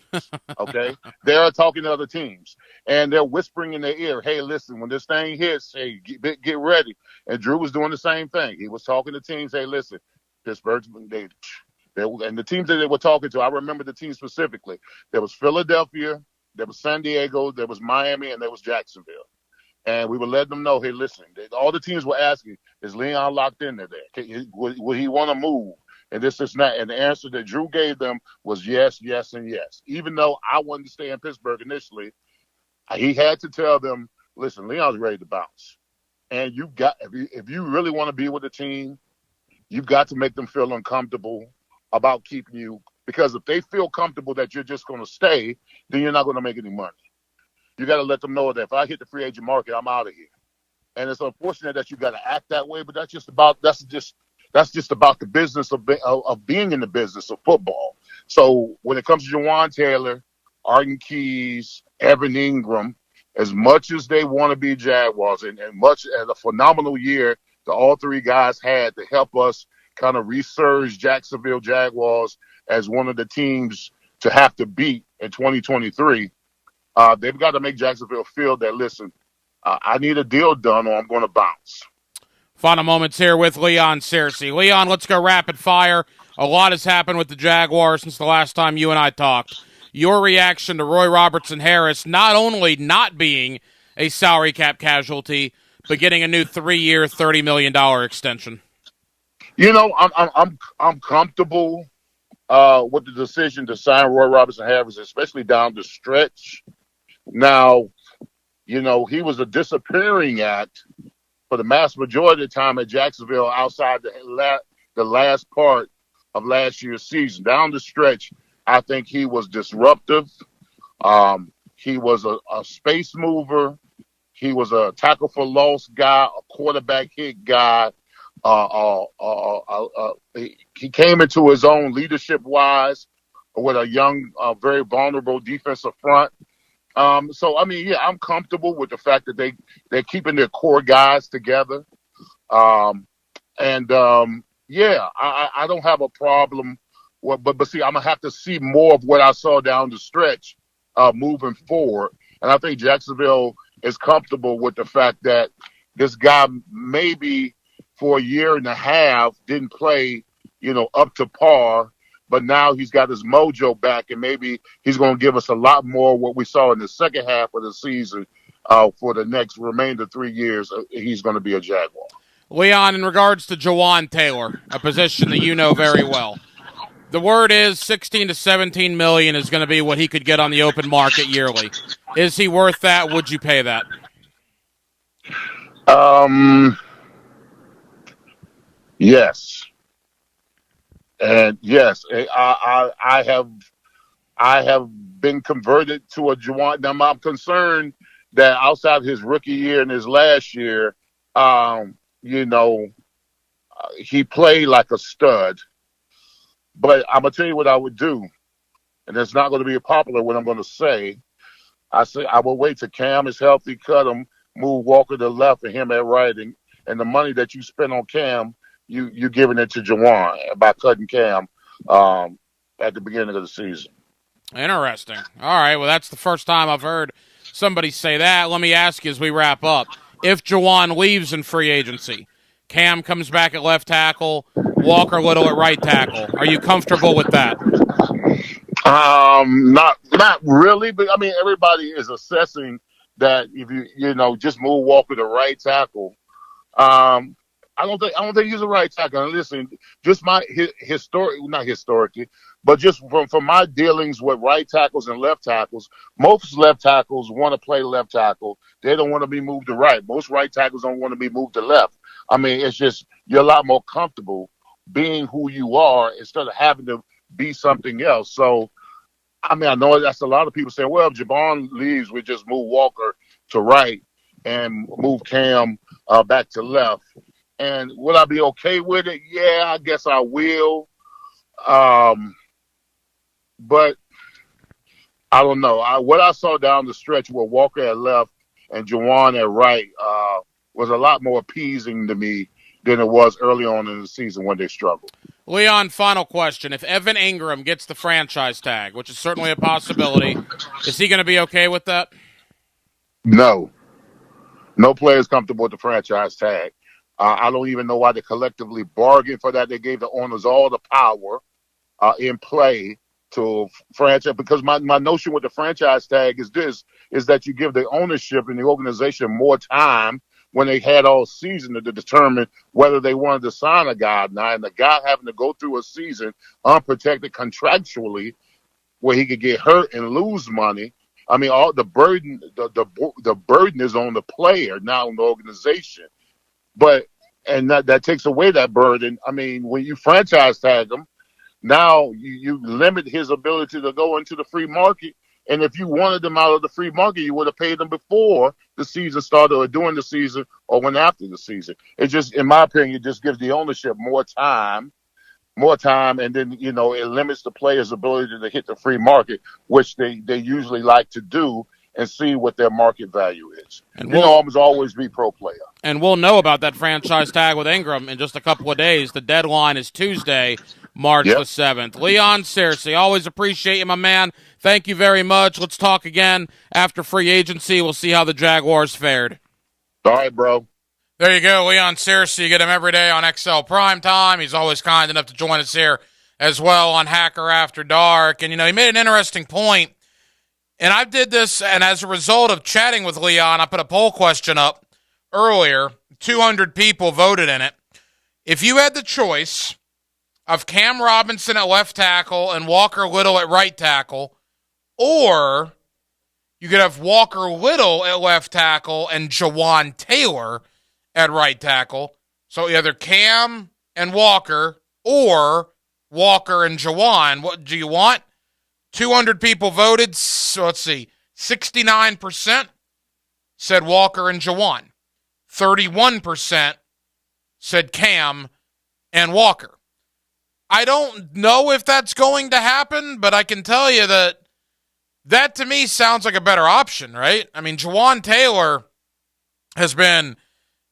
Okay, they're talking to other teams, and they're whispering in their ear, "Hey, listen, when this thing hits, hey, get ready." And Drew was doing the same thing. He was talking to teams. Hey, listen, Pittsburgh's and the teams that they were talking to. I remember the teams specifically. There was Philadelphia, there was San Diego, there was Miami, and there was Jacksonville. And we would let them know, hey, listen, all the teams were asking, is Leon locked in there? Would he want to move? And this is not. And the answer that Drew gave them was yes, yes, and yes. Even though I wanted to stay in Pittsburgh initially, he had to tell them, listen, Leon's ready to bounce. And if you really want to be with the team, you've got to make them feel uncomfortable about keeping you. Because if they feel comfortable that you're just going to stay, then you're not going to make any money. You got to let them know that if I hit the free agent market, I'm out of here. And it's unfortunate that you got to act that way, but that's just about the business of being in the business of football. So when it comes to Jawan Taylor, Arden Keys, Evan Ingram, as much as they want to be Jaguars and much as a phenomenal year that all three guys had to help us kind of resurge Jacksonville Jaguars as one of the teams to have to beat in 2023, they've got to make Jacksonville feel that, listen, I need a deal done or I'm going to bounce. Final moments here with Leon Searcy. Leon, let's go rapid fire. A lot has happened with the Jaguars since the last time you and I talked. Your reaction to Roy Robertson Harris not only not being a salary cap casualty, but getting a new 3-year, $30 million extension. You know, I'm comfortable with the decision to sign Roy Robertson Harris, especially down the stretch. Now, you know, he was a disappearing act for the mass majority of the time at Jacksonville outside the last part of last year's season. Down the stretch, I think he was disruptive. He was a space mover. He was a tackle for loss guy, a quarterback hit guy. He came into his own leadership-wise with a young, very vulnerable defensive front. So, I mean, yeah, I'm comfortable with the fact that they're keeping their core guys together. Yeah, I don't have a problem. But see, I'm going to have to see more of what I saw down the stretch moving forward. And I think Jacksonville is comfortable with the fact that this guy maybe for a year and a half didn't play, you know, up to par. but now he's got his mojo back, and maybe he's going to give us a lot more what we saw in the second half of the season for the next remainder 3 years. He's going to be a Jaguar. Leon, in regards to Jawan Taylor, a position that you know very well, the word is 16 to 17 million is going to be what he could get on the open market yearly. Is he worth that? Would you pay that? Yes. And yes, I have been converted to a Jawan. Now I'm concerned that outside his rookie year and his last year, he played like a stud. But I'm gonna tell you what I would do, and it's not going to be popular what I'm going to say. I will wait till Cam is healthy, cut him, move Walker to left and him at right, and the money that you spend on Cam, you giving it to Jawan by cutting Cam at the beginning of the season. Interesting. All right, well, that's the first time I've heard somebody say that. Let me ask you as we wrap up. If Jawan leaves in free agency, Cam comes back at left tackle, Walker Little at right tackle, are you comfortable with that? Not really, but I mean, everybody is assessing that if you just move Walker to right tackle. I don't think he's a right tackle. And listen, just not historically, but just from my dealings with right tackles and left tackles, most left tackles want to play left tackle. They don't want to be moved to right. Most right tackles don't want to be moved to left. I mean, it's just you're a lot more comfortable being who you are instead of having to be something else. So, I mean, I know that's a lot of people saying, well, if Javon leaves, we just move Walker to right and move Cam back to left. And will I be okay with it? Yeah, I guess I will. But I don't know. What I saw down the stretch with Walker at left and Jawan at right was a lot more appeasing to me than it was early on in the season when they struggled. Leon, final question. If Evan Ingram gets the franchise tag, which is certainly a possibility, is he going to be okay with that? No. No player is comfortable with the franchise tag. I don't even know why they collectively bargained for that. They gave the owners all the power in play to franchise, because my notion with the franchise tag is that you give the ownership and the organization more time when they had all season to determine whether they wanted to sign a guy or not, and the guy having to go through a season unprotected contractually where he could get hurt and lose money. I mean, all the burden, the burden is on the player, not on the organization. And that takes away that burden. I mean, when you franchise tag him, now you limit his ability to go into the free market. And if you wanted them out of the free market, you would have paid them before the season started or during the season or when after the season. It just, in my opinion, it just gives the ownership more time, and then, it limits the player's ability to hit the free market, which they usually like to do, and see what their market value is. And always be pro player. And we'll know about that franchise tag with Ingram in just a couple of days. The deadline is Tuesday, March the 7th. Leon Searcy, always appreciate you, my man. Thank you very much. Let's talk again after free agency. We'll see how the Jaguars fared. All right, bro. There you go, Leon Searcy. You get him every day on XL Prime Time. He's always kind enough to join us here as well on Hacker After Dark. And, he made an interesting point. And I did this, and as a result of chatting with Leon, I put a poll question up earlier. 200 people voted in it. If you had the choice of Cam Robinson at left tackle and Walker Little at right tackle, or you could have Walker Little at left tackle and Jawan Taylor at right tackle, so either Cam and Walker or Walker and Jawan, what do you want? 200 people voted, so let's see, 69% said Walker and Jawan. 31% said Cam and Walker. I don't know if that's going to happen, but I can tell you that to me sounds like a better option, right? I mean, Jawan Taylor has been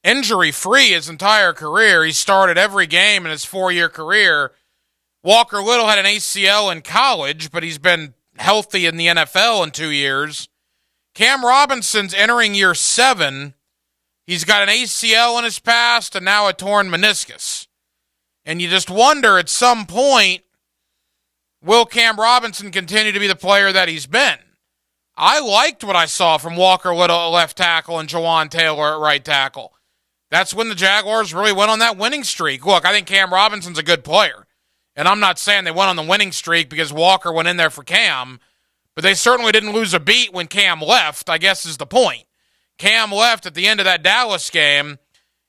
injury-free his entire career. He started every game in his 4-year career. Walker Little had an ACL in college, but he's been healthy in the NFL in 2 years. Cam Robinson's entering year 7. He's got an ACL in his past and now a torn meniscus. And you just wonder at some point, will Cam Robinson continue to be the player that he's been? I liked what I saw from Walker Little at left tackle and Jawan Taylor at right tackle. That's when the Jaguars really went on that winning streak. Look, I think Cam Robinson's a good player. And I'm not saying they went on the winning streak because Walker went in there for Cam, but they certainly didn't lose a beat when Cam left, I guess is the point. Cam left at the end of that Dallas game,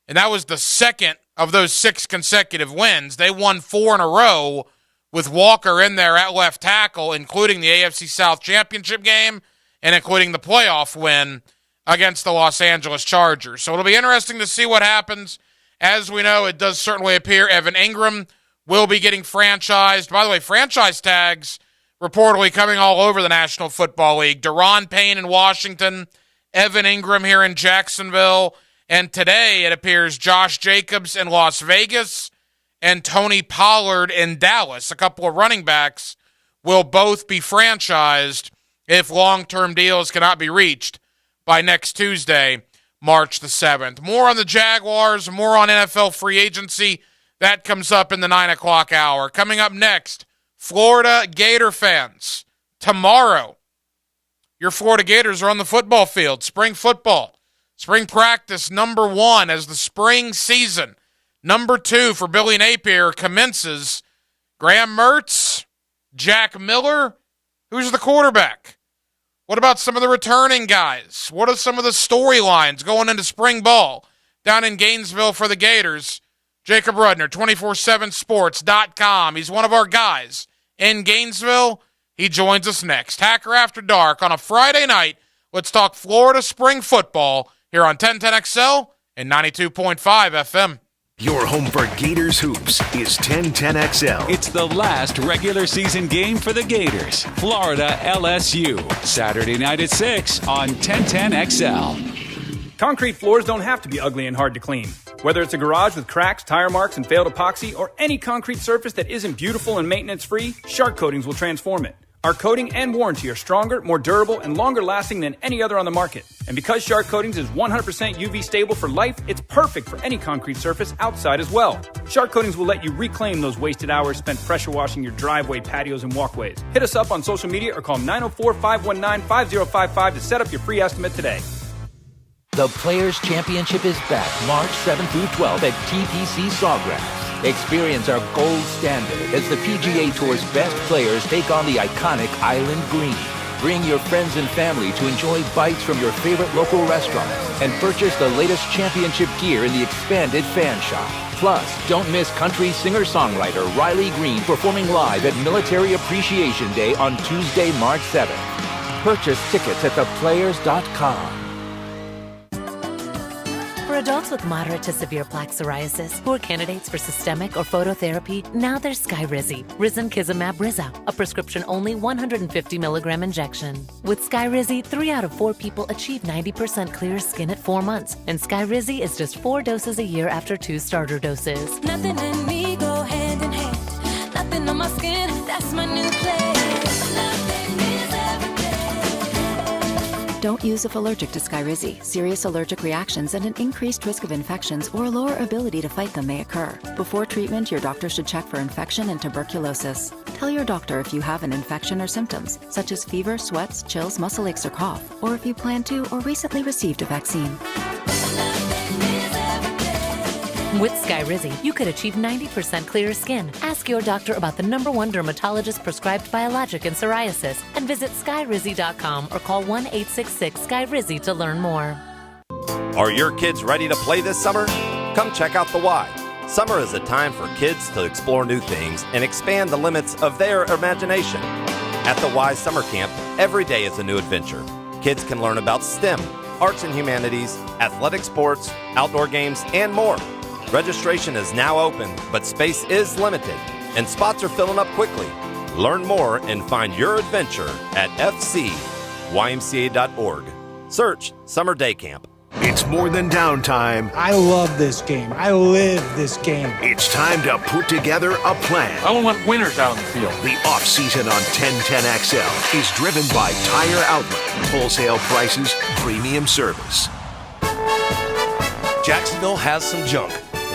and that was the second of those 6 consecutive wins. They won 4 in a row with Walker in there at left tackle, including the AFC South Championship game and including the playoff win against the Los Angeles Chargers. So it'll be interesting to see what happens. As we know, it does certainly appear Evan Ingram will be getting franchised. By the way, franchise tags reportedly coming all over the National Football League. Daron Payne in Washington, Evan Ingram here in Jacksonville, and today it appears Josh Jacobs in Las Vegas and Tony Pollard in Dallas. A couple of running backs will both be franchised if long-term deals cannot be reached by next Tuesday, March the 7th. More on the Jaguars, more on NFL free agency. That comes up in the 9 o'clock hour. Coming up next, Florida Gator fans. Tomorrow, your Florida Gators are on the football field. Spring football. Spring practice number 1 as the spring season. Number 2 for Billy Napier commences. Graham Mertz, Jack Miller. Who's the quarterback? What about some of the returning guys? What are some of the storylines going into spring ball down in Gainesville for the Gators? Jacob Rudner, 247sports.com. He's one of our guys in Gainesville. He joins us next. Hacker After Dark on a Friday night. Let's talk Florida spring football here on 1010XL and 92.5 FM. Your home for Gators Hoops is 1010XL. It's the last regular season game for the Gators. Florida LSU. Saturday night at 6 on 1010XL. Concrete floors don't have to be ugly and hard to clean. Whether it's a garage with cracks, tire marks, and failed epoxy, or any concrete surface that isn't beautiful and maintenance-free, Shark Coatings will transform it. Our coating and warranty are stronger, more durable, and longer lasting than any other on the market. And because Shark Coatings is 100% UV stable for life, it's perfect for any concrete surface outside as well. Shark Coatings will let you reclaim those wasted hours spent pressure washing your driveway, patios, and walkways. Hit us up on social media or call 904-519-5055 to set up your free estimate today. The Players' Championship is back March 7th through 12th at TPC Sawgrass. Experience our gold standard as the PGA Tour's best players take on the iconic Island Green. Bring your friends and family to enjoy bites from your favorite local restaurants and purchase the latest championship gear in the expanded fan shop. Plus, don't miss country singer-songwriter Riley Green performing live at Military Appreciation Day on Tuesday, March 7th. Purchase tickets at theplayers.com. For adults with moderate to severe plaque psoriasis who are candidates for systemic or phototherapy, now there's Skyrizi, Risankizumab Rizza, a prescription-only 150 milligram injection. With Skyrizi, 3 out of 4 people achieve 90% clear skin at 4 months, and Skyrizi is just 4 doses a year after 2 starter doses. Nothing in me go hand in hand. Nothing on my skin, that's my new place. Nothing is everything. Don't use if allergic to Skyrizi. Serious allergic reactions and an increased risk of infections or a lower ability to fight them may occur. Before treatment, your doctor should check for infection and tuberculosis. Tell your doctor if you have an infection or symptoms, such as fever, sweats, chills, muscle aches, or cough, or if you plan to or recently received a vaccine. With Skyrizi, you could achieve 90% clearer skin. Ask your doctor about the #1 dermatologist-prescribed biologic in psoriasis and visit Skyrizi.com or call 1-866-SKYRIZI to learn more. Are your kids ready to play this summer? Come check out the Y. Summer is a time for kids to explore new things and expand the limits of their imagination. At the Y Summer Camp, every day is a new adventure. Kids can learn about STEM, arts and humanities, athletic sports, outdoor games, and more. Registration is now open, but space is limited, and spots are filling up quickly. Learn more and find your adventure at fcymca.org. Search Summer Day Camp. It's more than downtime. I love this game. I live this game. It's time to put together a plan. I want winners out on the field. The off-season on 1010XL is driven by Tire Outlet. Wholesale prices, premium service. Jacksonville has some junk.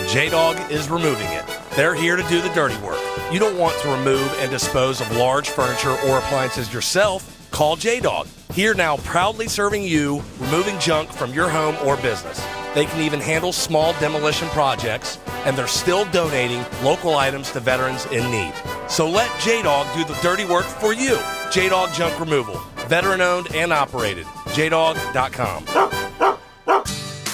J-Dog is removing it. They're here to do the dirty work. You don't want to remove and dispose of large furniture or appliances yourself? Call J-Dog. Here now proudly serving you, removing junk from your home or business. They can even handle small demolition projects, and they're still donating local items to veterans in need. So let J-Dog do the dirty work for you. J-Dog Junk Removal. Veteran-owned and operated. JDog.com.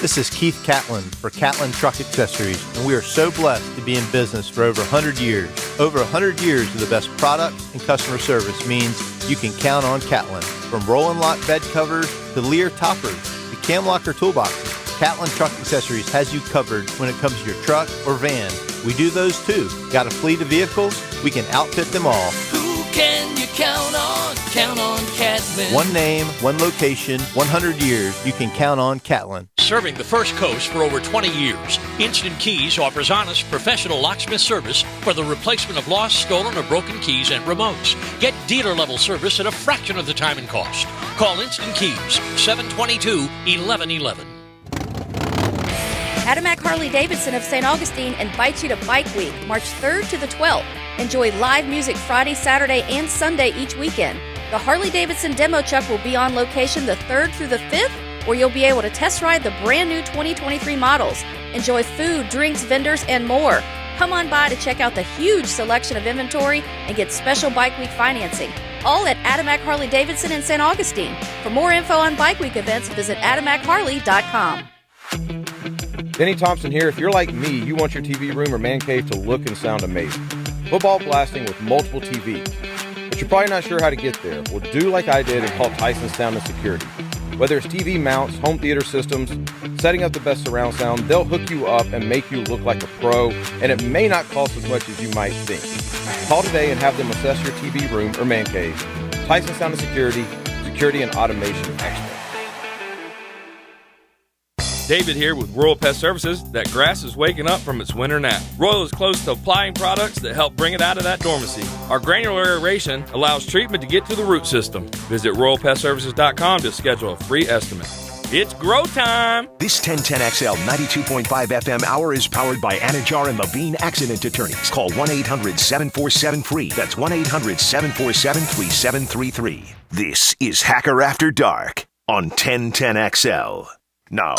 This is Keith Catlin for Catlin Truck Accessories, and we are so blessed to be in business for over 100 years. Over 100 years of the best product and customer service means you can count on Catlin. From Roll-and Lock bed covers to Lear toppers to Cam Locker toolboxes, Catlin Truck Accessories has you covered when it comes to your truck or van. We do those too. Got a fleet of vehicles? We can outfit them all. Who can you count on? Count on Catlin. One name, one location, 100 years. You can count on Catlin. Serving the First Coast for over 20 years, Instant Keys offers honest, professional locksmith service for the replacement of lost, stolen, or broken keys and remotes. Get dealer-level service at a fraction of the time and cost. Call Instant Keys, 722-1111. Adamak Harley-Davidson of St. Augustine invites you to Bike Week, March 3rd to the 12th. Enjoy live music Friday, Saturday, and Sunday each weekend. The Harley-Davidson demo truck will be on location the 3rd through the 5th, where you'll be able to test ride the brand new 2023 models. Enjoy food, drinks, vendors, and more. Come on by to check out the huge selection of inventory and get special Bike Week financing. All at Adamak Harley-Davidson in St. Augustine. For more info on Bike Week events, visit AdamacHarley.com. Denny Thompson here. If you're like me, you want your TV room or man cave to look and sound amazing. Football blasting with multiple TVs. But you're probably not sure how to get there. Well, do like I did and call Tyson Sound and Security. Whether it's TV mounts, home theater systems, setting up the best surround sound, they'll hook you up and make you look like a pro, and it may not cost as much as you might think. Call today and have them assess your TV room or man cave. Tyson Sound and Security, security and automation expert. David here with Royal Pest Services. That grass is waking up from its winter nap. Royal is close to applying products that help bring it out of that dormancy. Our granular aeration allows treatment to get to the root system. Visit RoyalPestServices.com to schedule a free estimate. It's grow time! This 1010XL 92.5 FM hour is powered by Anajar and Levine Accident Attorneys. Call 1-800-747-FREE. That's 1-800-747-3733. This is Hacker After Dark on 1010XL. Now,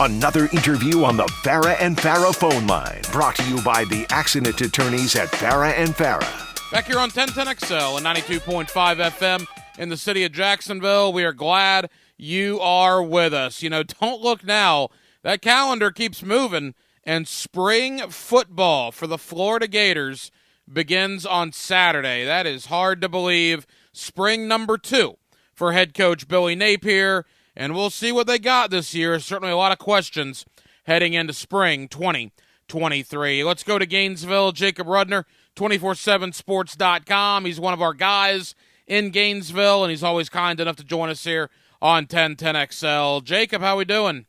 another interview on the Farah and Farah phone line. Brought to you by the Accident Attorneys at Farah and Farah. Back here on 1010XL and 92.5 FM in the city of Jacksonville. We are glad you are with us. You know, don't look now. That calendar keeps moving, and spring football for the Florida Gators begins on Saturday. That is hard to believe. Spring number 2 for head coach Billy Napier. And we'll see what they got this year. Certainly a lot of questions heading into spring 2023. Let's go to Gainesville. Jacob Rudner, 247sports.com. He's one of our guys in Gainesville, and he's always kind enough to join us here on 1010XL. Jacob, how we doing?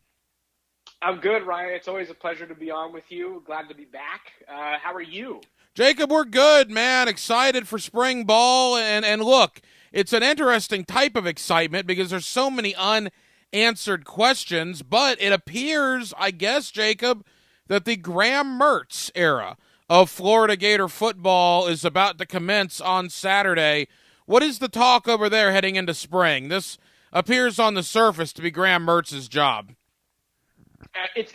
I'm good, Ryan. It's always a pleasure to be on with you. Glad to be back. How are you? Jacob, we're good, man. Excited for spring ball. And look, it's an interesting type of excitement because there's so many unanswered questions, but it appears, I guess, Jacob, that the Graham Mertz era of Florida Gator football is about to commence on Saturday. What is the talk over there heading into spring? This appears on the surface to be Graham Mertz's job. It's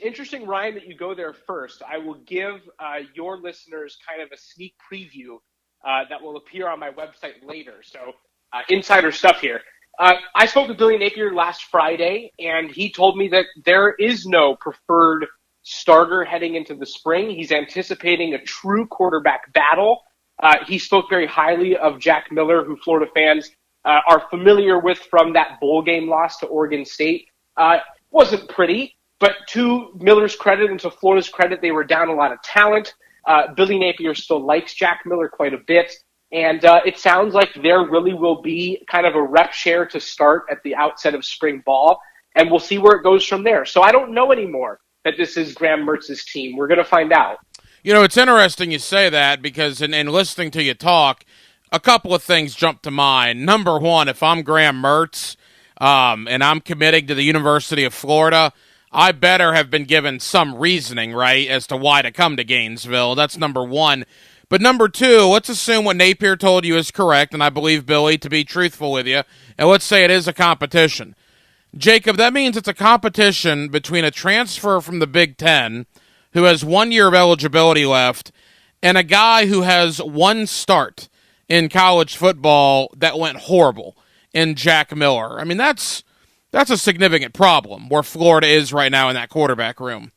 interesting, Ryan, that you go there first. I will give your listeners kind of a sneak preview that will appear on my website later. So insider stuff here. I spoke with Billy Napier last Friday, and he told me that there is no preferred starter heading into the spring. He's anticipating a true quarterback battle. He spoke very highly of Jack Miller, who Florida fans are familiar with from that bowl game loss to Oregon State. Wasn't pretty, but to Miller's credit and to Florida's credit, they were down a lot of talent. Billy Napier still likes Jack Miller quite a bit, and it sounds like there really will be kind of a rep share to start at the outset of spring ball, and we'll see where it goes from there. So I don't know anymore that this is Graham Mertz's team. We're going to find out. You know, it's interesting you say that because in listening to you talk, a couple of things jump to mind. Number one, if I'm Graham Mertz and I'm committing to the University of Florida, I better have been given some reasoning, right, as to why to come to Gainesville. That's number one. But number two, let's assume what Napier told you is correct, and I believe Billy to be truthful with you, and let's say it is a competition. Jacob, that means it's a competition between a transfer from the Big Ten, who has 1 year of eligibility left, and a guy who has one start in college football that went horrible in Jack Miller. I mean, that's a significant problem where Florida is right now in that quarterback room.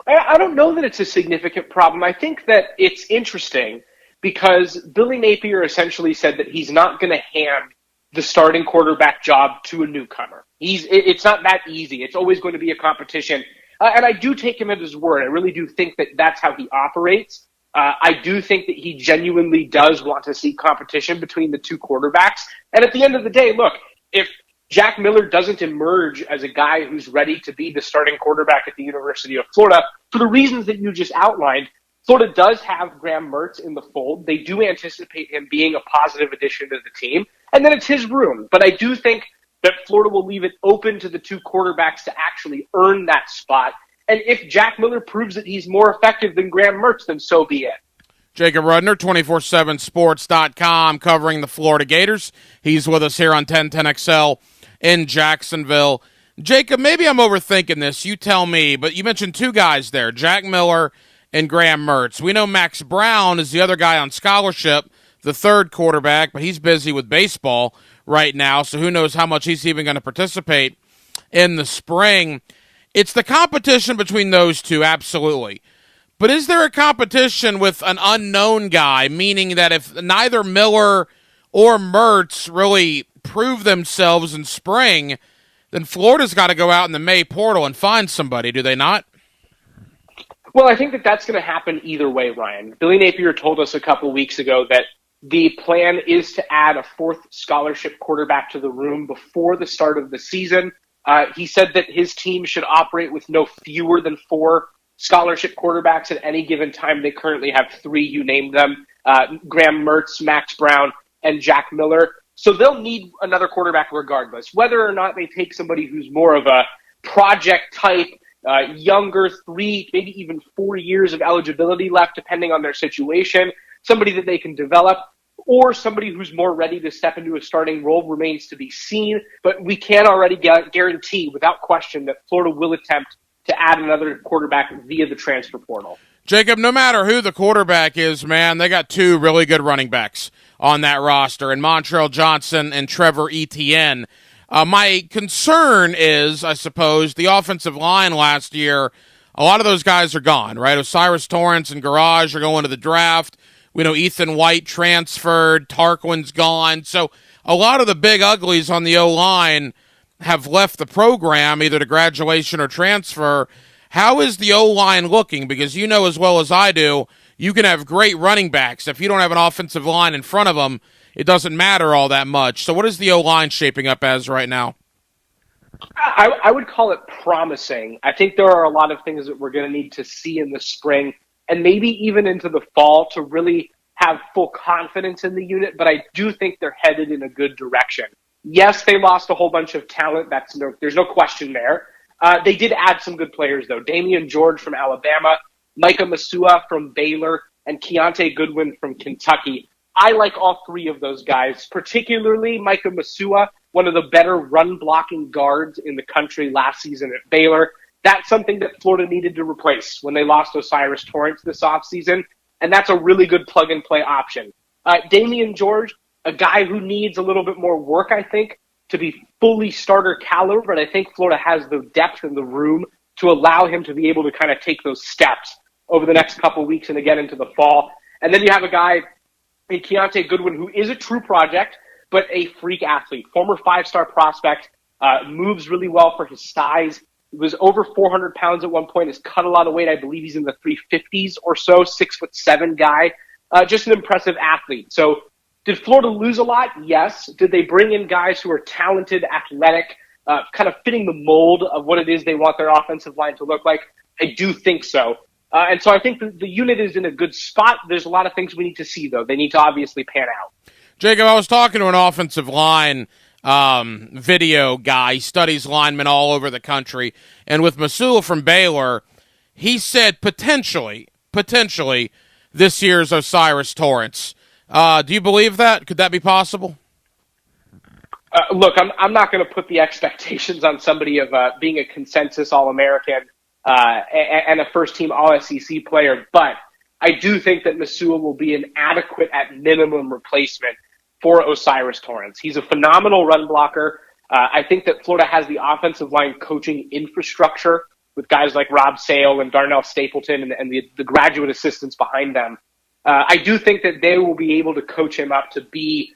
I don't know that it's a significant problem. I think that it's interesting because Billy Napier essentially said that he's not going to hand the starting quarterback job to a newcomer. It's not that easy. It's always going to be a competition. And I do take him at his word. I really do think that that's how he operates. I do think that he genuinely does want to see competition between the two quarterbacks. And at the end of the day, look, if Jack Miller doesn't emerge as a guy who's ready to be the starting quarterback at the University of Florida, for the reasons that you just outlined, Florida does have Graham Mertz in the fold. They do anticipate him being a positive addition to the team. And then it's his room. But I do think that Florida will leave it open to the two quarterbacks to actually earn that spot. And if Jack Miller proves that he's more effective than Graham Mertz, then so be it. Jacob Rudner, 247sports.com, covering the Florida Gators. He's with us here on 1010XL in Jacksonville. Jacob, maybe I'm overthinking this. You tell me, but you mentioned two guys there, Jack Miller and Graham Mertz. We know Max Brown is the other guy on scholarship, the third quarterback, but he's busy with baseball right now, so who knows how much he's even going to participate in the spring. It's the competition between those two, absolutely. But is there a competition with an unknown guy, meaning that if neither Miller or Mertz really prove themselves in spring, then Florida's got to go out in the May portal and find somebody, do they not? Well, I think that that's going to happen either way, Ryan. Billy Napier told us a couple weeks ago that the plan is to add a fourth scholarship quarterback to the room before the start of the season. He said that his team should operate with no fewer than 4 scholarship quarterbacks at any given time. They currently have 3, you named them, Graham Mertz, Max Brown, and Jack Miller. So they'll need another quarterback regardless. Whether or not they take somebody who's more of a project type, younger, 3, maybe even 4 years of eligibility left, depending on their situation, somebody that they can develop, or somebody who's more ready to step into a starting role remains to be seen. But we can already guarantee without question that Florida will attempt to add another quarterback via the transfer portal. Jacob, no matter who the quarterback is, man, they got 2 really good running backs on that roster, and Montrell Johnson and Trevor Etienne. My concern is, I suppose, the offensive line last year. A lot of those guys are gone, right? Osiris Torrance and Garage are going to the draft. We know Ethan White transferred. Tarquin's gone. So a lot of the big uglies on the O-line have left the program, either to graduation or transfer. How is the O-line looking? Because you know as well as I do, you can have great running backs. If you don't have an offensive line in front of them, it doesn't matter all that much. So what is the O-line shaping up as right now? I would call it promising. I think there are a lot of things that we're going to need to see in the spring and maybe even into the fall to really have full confidence in the unit, but I do think they're headed in a good direction. Yes, they lost a whole bunch of talent. There's no question there. They did add some good players, though. Damian George from Alabama, Micah Masua from Baylor, and Keontae Goodwin from Kentucky. I like all 3 of those guys, particularly Micah Masua, one of the better run-blocking guards in the country last season at Baylor. That's something that Florida needed to replace when they lost Osiris Torrance this offseason, and that's a really good plug-and-play option. Damian George, a guy who needs a little bit more work, I think, to be fully starter caliber, but I think Florida has the depth in the room to allow him to be able to kind of take those steps over the next couple of weeks and again into the fall. And then you have a guy in Keontae Goodwin who is a true project, but a freak athlete, former 5-star prospect, moves really well for his size. He was over 400 pounds at one point, has cut a lot of weight. I believe he's in the 350s or so, 6'7" guy. Just an impressive athlete. So did Florida lose a lot? Yes. Did they bring in guys who are talented, athletic, kind of fitting the mold of what it is they want their offensive line to look like? I do think so. And so I think the unit is in a good spot. There's a lot of things we need to see, though. They need to obviously pan out. Jacob, I was talking to an offensive line video guy. He studies linemen all over the country. And with Masula from Baylor, he said potentially this year's O'Cyrus Torrence. Do you believe that? Could that be possible? Look, I'm not going to put the expectations on somebody of being a consensus All-American and a first-team All-SEC player, but I do think that Masula will be an adequate, at minimum, replacement for O'Cyrus Torrence. He's a phenomenal run blocker. I think that Florida has the offensive line coaching infrastructure with guys like Rob Sale and Darnell Stapleton and the graduate assistants behind them. I do think that they will be able to coach him up to be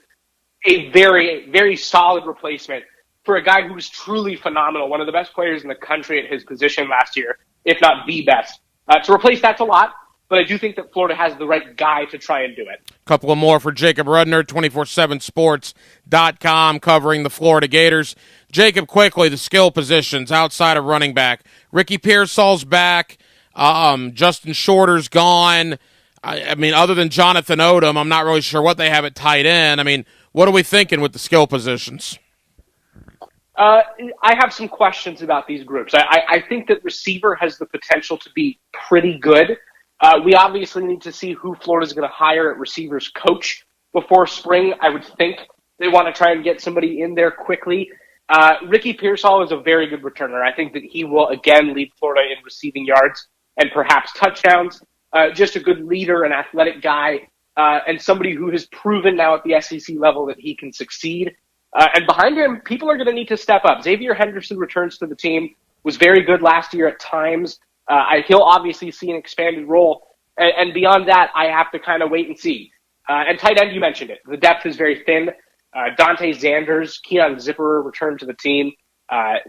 a very, very solid replacement for a guy who's truly phenomenal, one of the best players in the country at his position last year, if not the best. To replace that's a lot, but I do think that Florida has the right guy to try and do it. A couple of more for Jacob Rudner, 247sports.com, covering the Florida Gators. Jacob, quickly, the skill positions outside of running back. Ricky Pearsall's back. Justin Shorter's gone. I mean, other than Jonathan Odom, I'm not really sure what they have at tight end. I mean, what are we thinking with the skill positions? I have some questions about these groups. I think that receiver has the potential to be pretty good. We obviously need to see who Florida's going to hire at receivers coach before spring. I would think they want to try and get somebody in there quickly. Ricky Pearsall is a very good returner. I think that he will, again, lead Florida in receiving yards and perhaps touchdowns. Just a good leader, an athletic guy, and somebody who has proven now at the SEC level that he can succeed. And behind him, people are going to need to step up. Xavier Henderson returns to the team, was very good last year at times. He'll obviously see an expanded role. And beyond that, I have to kind of wait and see. And tight end, you mentioned it. The depth is very thin. Dante Zanders, Keon Zipperer returned to the team.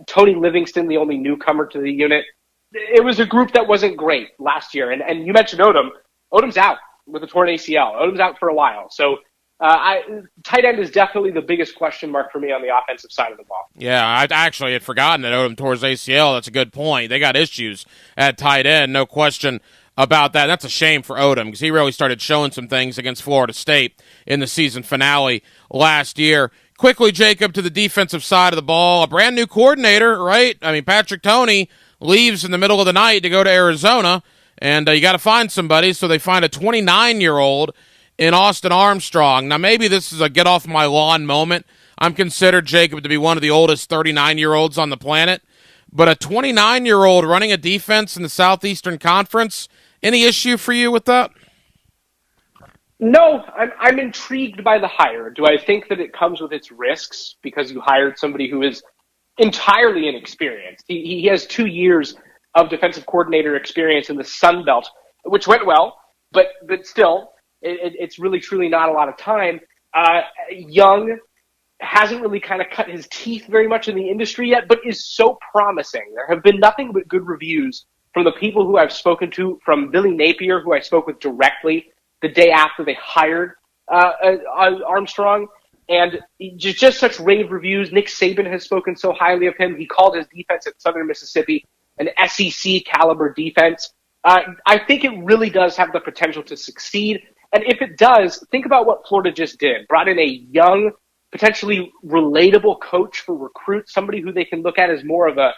Tony Livingston, the only newcomer to the unit. It was a group that wasn't great last year. And you mentioned Odom. Odom's out with a torn ACL. Odom's out for a while. So tight end is definitely the biggest question mark for me on the offensive side of the ball. Yeah, I actually had forgotten that Odom tore his ACL. That's a good point. They got issues at tight end, no question about that. That's a shame for Odom because he really started showing some things against Florida State in the season finale last year. Quickly, Jacob, to the defensive side of the ball, a brand new coordinator, right? I mean, Patrick Toney leaves in the middle of the night to go to Arizona, and you got to find somebody, so they find a 29-year-old in Austin Armstrong. Now, maybe this is a get-off-my-lawn moment. I'm considered, Jacob, to be one of the oldest 39-year-olds on the planet, but a 29-year-old running a defense in the Southeastern Conference, any issue for you with that? No, I'm intrigued by the hire. Do I think that it comes with its risks because you hired somebody who is entirely inexperienced? He has 2 years of defensive coordinator experience in the Sun Belt, which went well, but still, it's really truly not a lot of time. Young, hasn't really kind of cut his teeth very much in the industry yet, but is so promising. There have been nothing but good reviews from the people who I've spoken to, from Billy Napier, who I spoke with directly the day after they hired Armstrong, and just such rave reviews. Nick Saban has spoken so highly of him. He called his defense at Southern Mississippi an SEC caliber defense. I think it really does have the potential to succeed. And if it does, think about what Florida just did. Brought in a young, potentially relatable coach for recruits, somebody who they can look at as more of a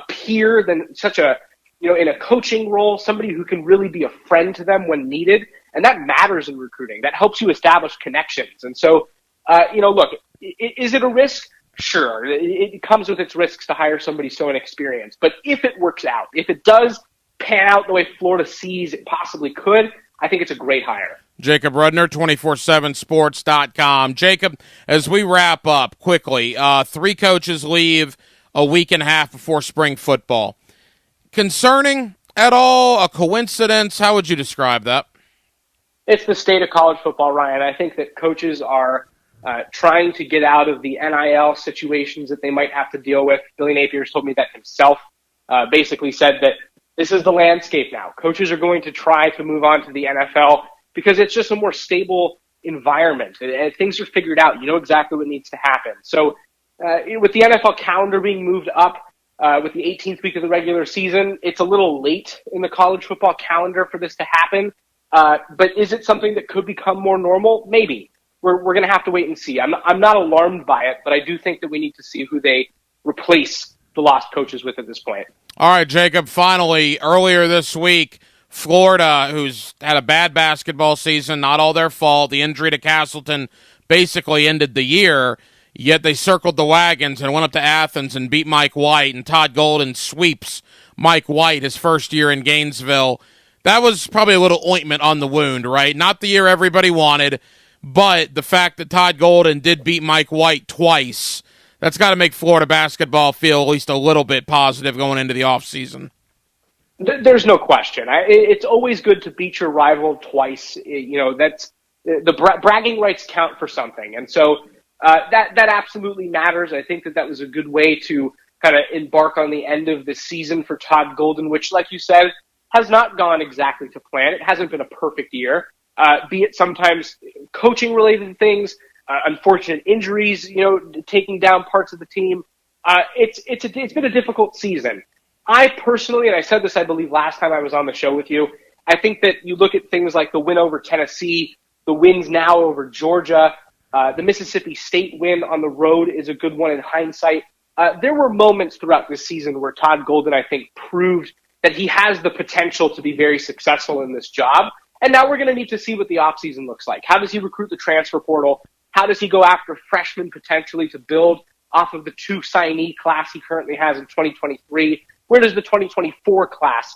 peer than such a, in a coaching role, somebody who can really be a friend to them when needed. And that matters in recruiting. That helps you establish connections. And so, look, is it a risk? Sure. It comes with its risks to hire somebody so inexperienced. But if it works out, if it does pan out the way Florida sees it possibly could, I think it's a great hire. Jacob Rudner, 247sports.com. Jacob, as we wrap up quickly, 3 coaches leave a week and a half before spring football. Concerning at all? A coincidence? How would you describe that? It's the state of college football, Ryan. I think that coaches are trying to get out of the NIL situations that they might have to deal with. Billy Napier's told me that himself, basically said that this is the landscape now. Coaches are going to try to move on to the NFL because it's just a more stable environment. And things are figured out. You know exactly what needs to happen. So with the NFL calendar being moved up, with the 18th week of the regular season, it's a little late in the college football calendar for this to happen. But is it something that could become more normal? Maybe. we're going to have to wait and see. I'm not alarmed by it, but I do think that we need to see who they replace the lost coaches with at this point. All right, Jacob, finally, earlier this week, Florida, who's had a bad basketball season, not all their fault. The injury to Castleton basically ended the year, yet they circled the wagons and went up to Athens and beat Mike White, and Todd Golden sweeps Mike White his first year in Gainesville. That was probably a little ointment on the wound, right? Not the year everybody wanted, but the fact that Todd Golden did beat Mike White twice, that's got to make Florida basketball feel at least a little bit positive going into the offseason. There's no question. It's always good to beat your rival twice. That's the bragging rights count for something, and so that absolutely matters. I think that was a good way to kind of embark on the end of the season for Todd Golden, which, like you said, has not gone exactly to plan. It hasn't been a perfect year, be it sometimes coaching-related things, unfortunate injuries, taking down parts of the team. It's been a difficult season. I personally, and I said this, I believe, last time I was on the show with you, I think that you look at things like the win over Tennessee, the wins now over Georgia, the Mississippi State win on the road is a good one in hindsight. There were moments throughout this season where Todd Golden, I think, proved that he has the potential to be very successful in this job. And now we're going to need to see what the offseason looks like. How does he recruit the transfer portal? How does he go after freshmen potentially to build off of the 2 signee class he currently has in 2023? Where does the 2024 class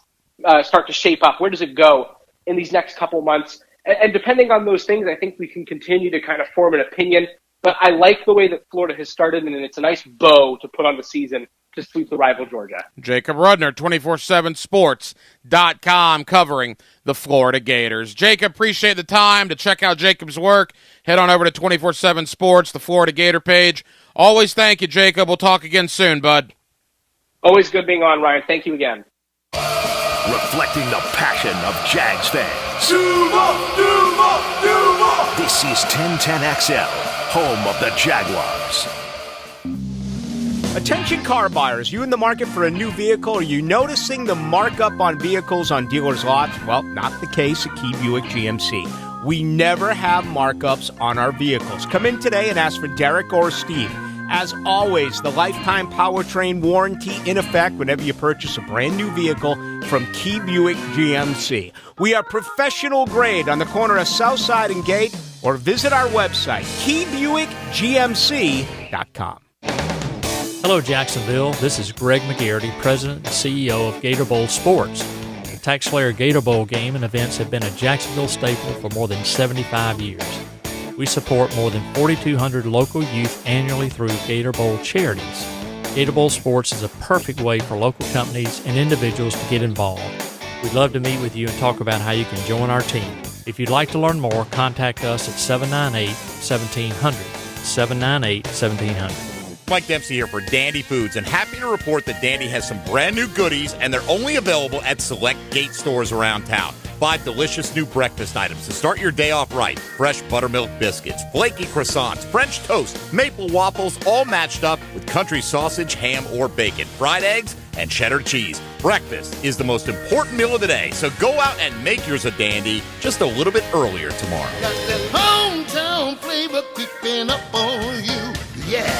start to shape up? Where does it go in these next couple months? And depending on those things, I think we can continue to kind of form an opinion. But I like the way that Florida has started, and it's a nice bow to put on the season to sweep the rival Georgia. Jacob Rudner, 247sports.com, covering the Florida Gators. Jacob, appreciate the time to check out Jacob's work. Head on over to 247 Sports, the Florida Gator page. Always thank you, Jacob. We'll talk again soon, bud. Always good being on, Ryan. Thank you again. Reflecting the passion of Jags fans. This is 1010XL, home of the Jaguars. Attention car buyers, you in the market for a new vehicle? Are you noticing the markup on vehicles on dealers' lots? Well, not the case at Key Buick GMC. We never have markups on our vehicles. Come in today and ask for Derek or Steve. As always, the lifetime powertrain warranty in effect whenever you purchase a brand new vehicle from Key Buick GMC. We are professional grade on the corner of Southside and Gate, or visit our website, keybuickgmc.com. Hello, Jacksonville. This is Greg McGarity, President and CEO of Gator Bowl Sports. The TaxSlayer Gator Bowl game and events have been a Jacksonville staple for more than 75 years. We support more than 4,200 local youth annually through Gator Bowl charities. Gator Bowl Sports is a perfect way for local companies and individuals to get involved. We'd love to meet with you and talk about how you can join our team. If you'd like to learn more, contact us at 798-1700, 798-1700. Mike Dempsey here for Dandy Foods, and happy to report that Dandy has some brand new goodies, and they're only available at select Gate stores around town. 5 delicious new breakfast items to start your day off right. Fresh buttermilk biscuits, flaky croissants, French toast, maple waffles, all matched up with country sausage, ham, or bacon, fried eggs, and cheddar cheese. Breakfast is the most important meal of the day, so go out and make yours a dandy just a little bit earlier tomorrow. Got that hometown flavor creeping up on you, yeah.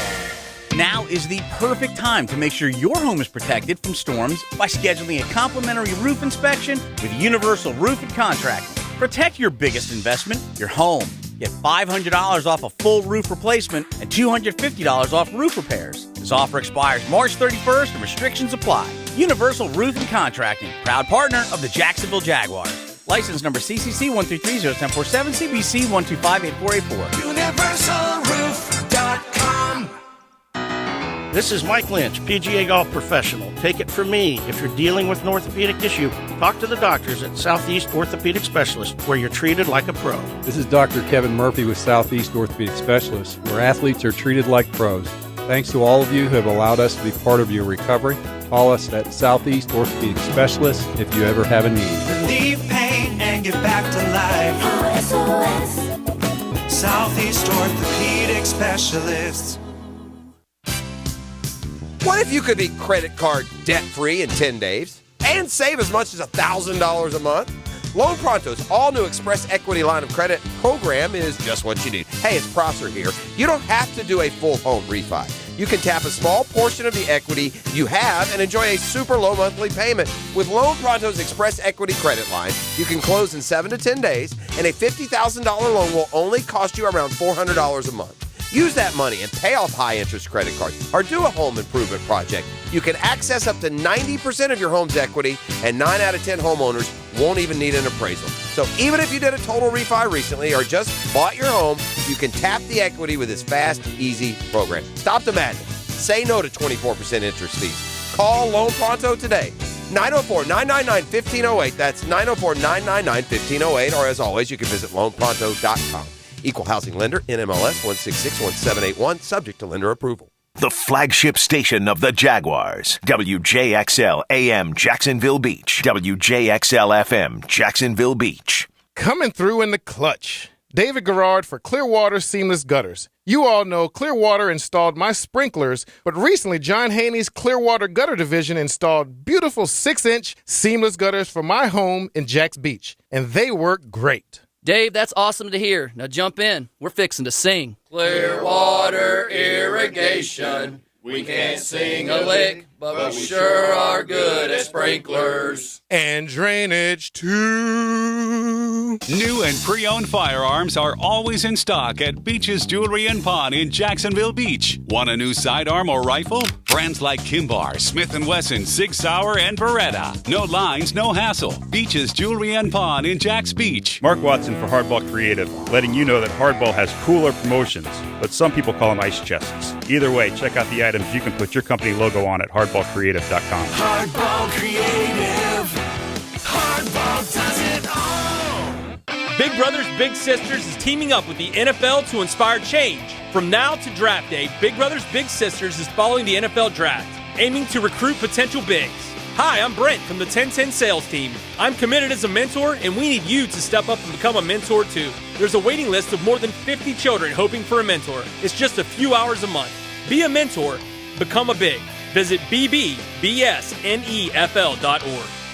Now is the perfect time to make sure your home is protected from storms by scheduling a complimentary roof inspection with Universal Roof and Contracting. Protect your biggest investment, your home. Get $500 off a full roof replacement and $250 off roof repairs. This offer expires March 31st and restrictions apply. Universal Roof and Contracting, proud partner of the Jacksonville Jaguars. License number CCC 133-0147, CBC 125-8484. UniversalRoof.com. This is Mike Lynch, PGA Golf Professional. Take it from me, if you're dealing with an orthopedic issue, talk to the doctors at Southeast Orthopedic Specialists, where you're treated like a pro. This is Dr. Kevin Murphy with Southeast Orthopedic Specialists, where athletes are treated like pros. Thanks to all of you who have allowed us to be part of your recovery. Call us at Southeast Orthopedic Specialists if you ever have a need. Relieve pain and get back to life. SOS. Southeast Orthopedic Specialists. What if you could be credit card debt-free in 10 days and save as much as $1,000 a month? Loan Pronto's all-new Express Equity line of credit program is just what you need. Hey, it's Prosser here. You don't have to do a full home refi. You can tap a small portion of the equity you have and enjoy a super low monthly payment. With Loan Pronto's Express Equity credit line, you can close in 7 to 10 days, and a $50,000 loan will only cost you around $400 a month. Use that money and pay off high-interest credit cards or do a home improvement project. You can access up to 90% of your home's equity, and 9 out of 10 homeowners won't even need an appraisal. So even if you did a total refi recently or just bought your home, you can tap the equity with this fast, easy program. Stop the madness. Say no to 24% interest fees. Call Loan Pronto today. 904-999-1508. That's 904-999-1508. Or as always, you can visit loanpronto.com. Equal housing lender, NMLS 1661781, subject to lender approval. The flagship station of the Jaguars. WJXL AM Jacksonville Beach. WJXL FM Jacksonville Beach. Coming through in the clutch. David Garrard for Clearwater Seamless Gutters. You all know Clearwater installed my sprinklers, but recently John Haney's Clearwater Gutter Division installed beautiful 6-inch seamless gutters for my home in Jacks Beach, and they work great. Dave, that's awesome to hear. Now jump in. We're fixing to sing. Clearwater irrigation. We can't sing a lick, but we sure are good at sprinklers. And drainage, too. New and pre-owned firearms are always in stock at Beach's Jewelry and Pawn in Jacksonville Beach. Want a new sidearm or rifle? Brands like Kimbar, Smith & Wesson, Sig Sauer, and Beretta. No lines, no hassle. Beach's Jewelry and Pawn in Jacks Beach. Mark Watson for Hardball Creative, letting you know that Hardball has cooler promotions, but some people call them ice chests. Either way, check out the items you can put your company logo on at hardballcreative.com. Hardball Creative. Hardball does it all. Big Brothers Big Sisters is teaming up with the NFL to inspire change. From now to draft day, Big Brothers Big Sisters is following the NFL draft, aiming to recruit potential bigs. Hi, I'm Brent from the 1010 sales team. I'm committed as a mentor, and we need you to step up and become a mentor too. There's a waiting list of more than 50 children hoping for a mentor. It's just a few hours a month. Be a mentor. Become a big. Visit bbsnefl.org.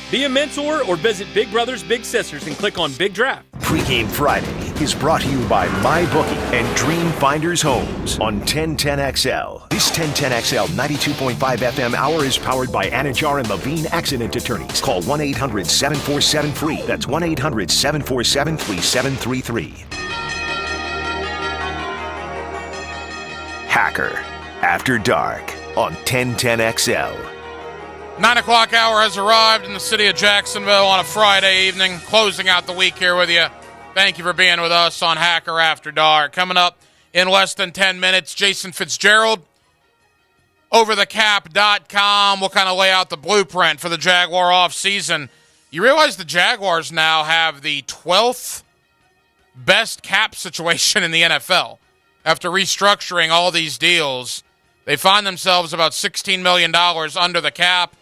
Be a mentor or visit Big Brothers Big Sisters and click on Big Draft. Pregame Friday is brought to you by MyBookie and Dream Finders Homes on 1010XL. This 1010XL 92.5 FM hour is powered by Anajar and Levine Accident Attorneys. Call 1-800-747-FREE. That's 1-800-747-3733. Hacker After Dark on 1010XL. 9 o'clock hour has arrived in the city of Jacksonville on a Friday evening, closing out the week here with you. Thank you for being with us on Hacker After Dark. Coming up in less than 10 minutes, Jason Fitzgerald, overthecap.com. We'll kind of lay out the blueprint for the Jaguar offseason. You realize the Jaguars now have the 12th best cap situation in the NFL. After restructuring all these deals, they find themselves about $16 million under the cap.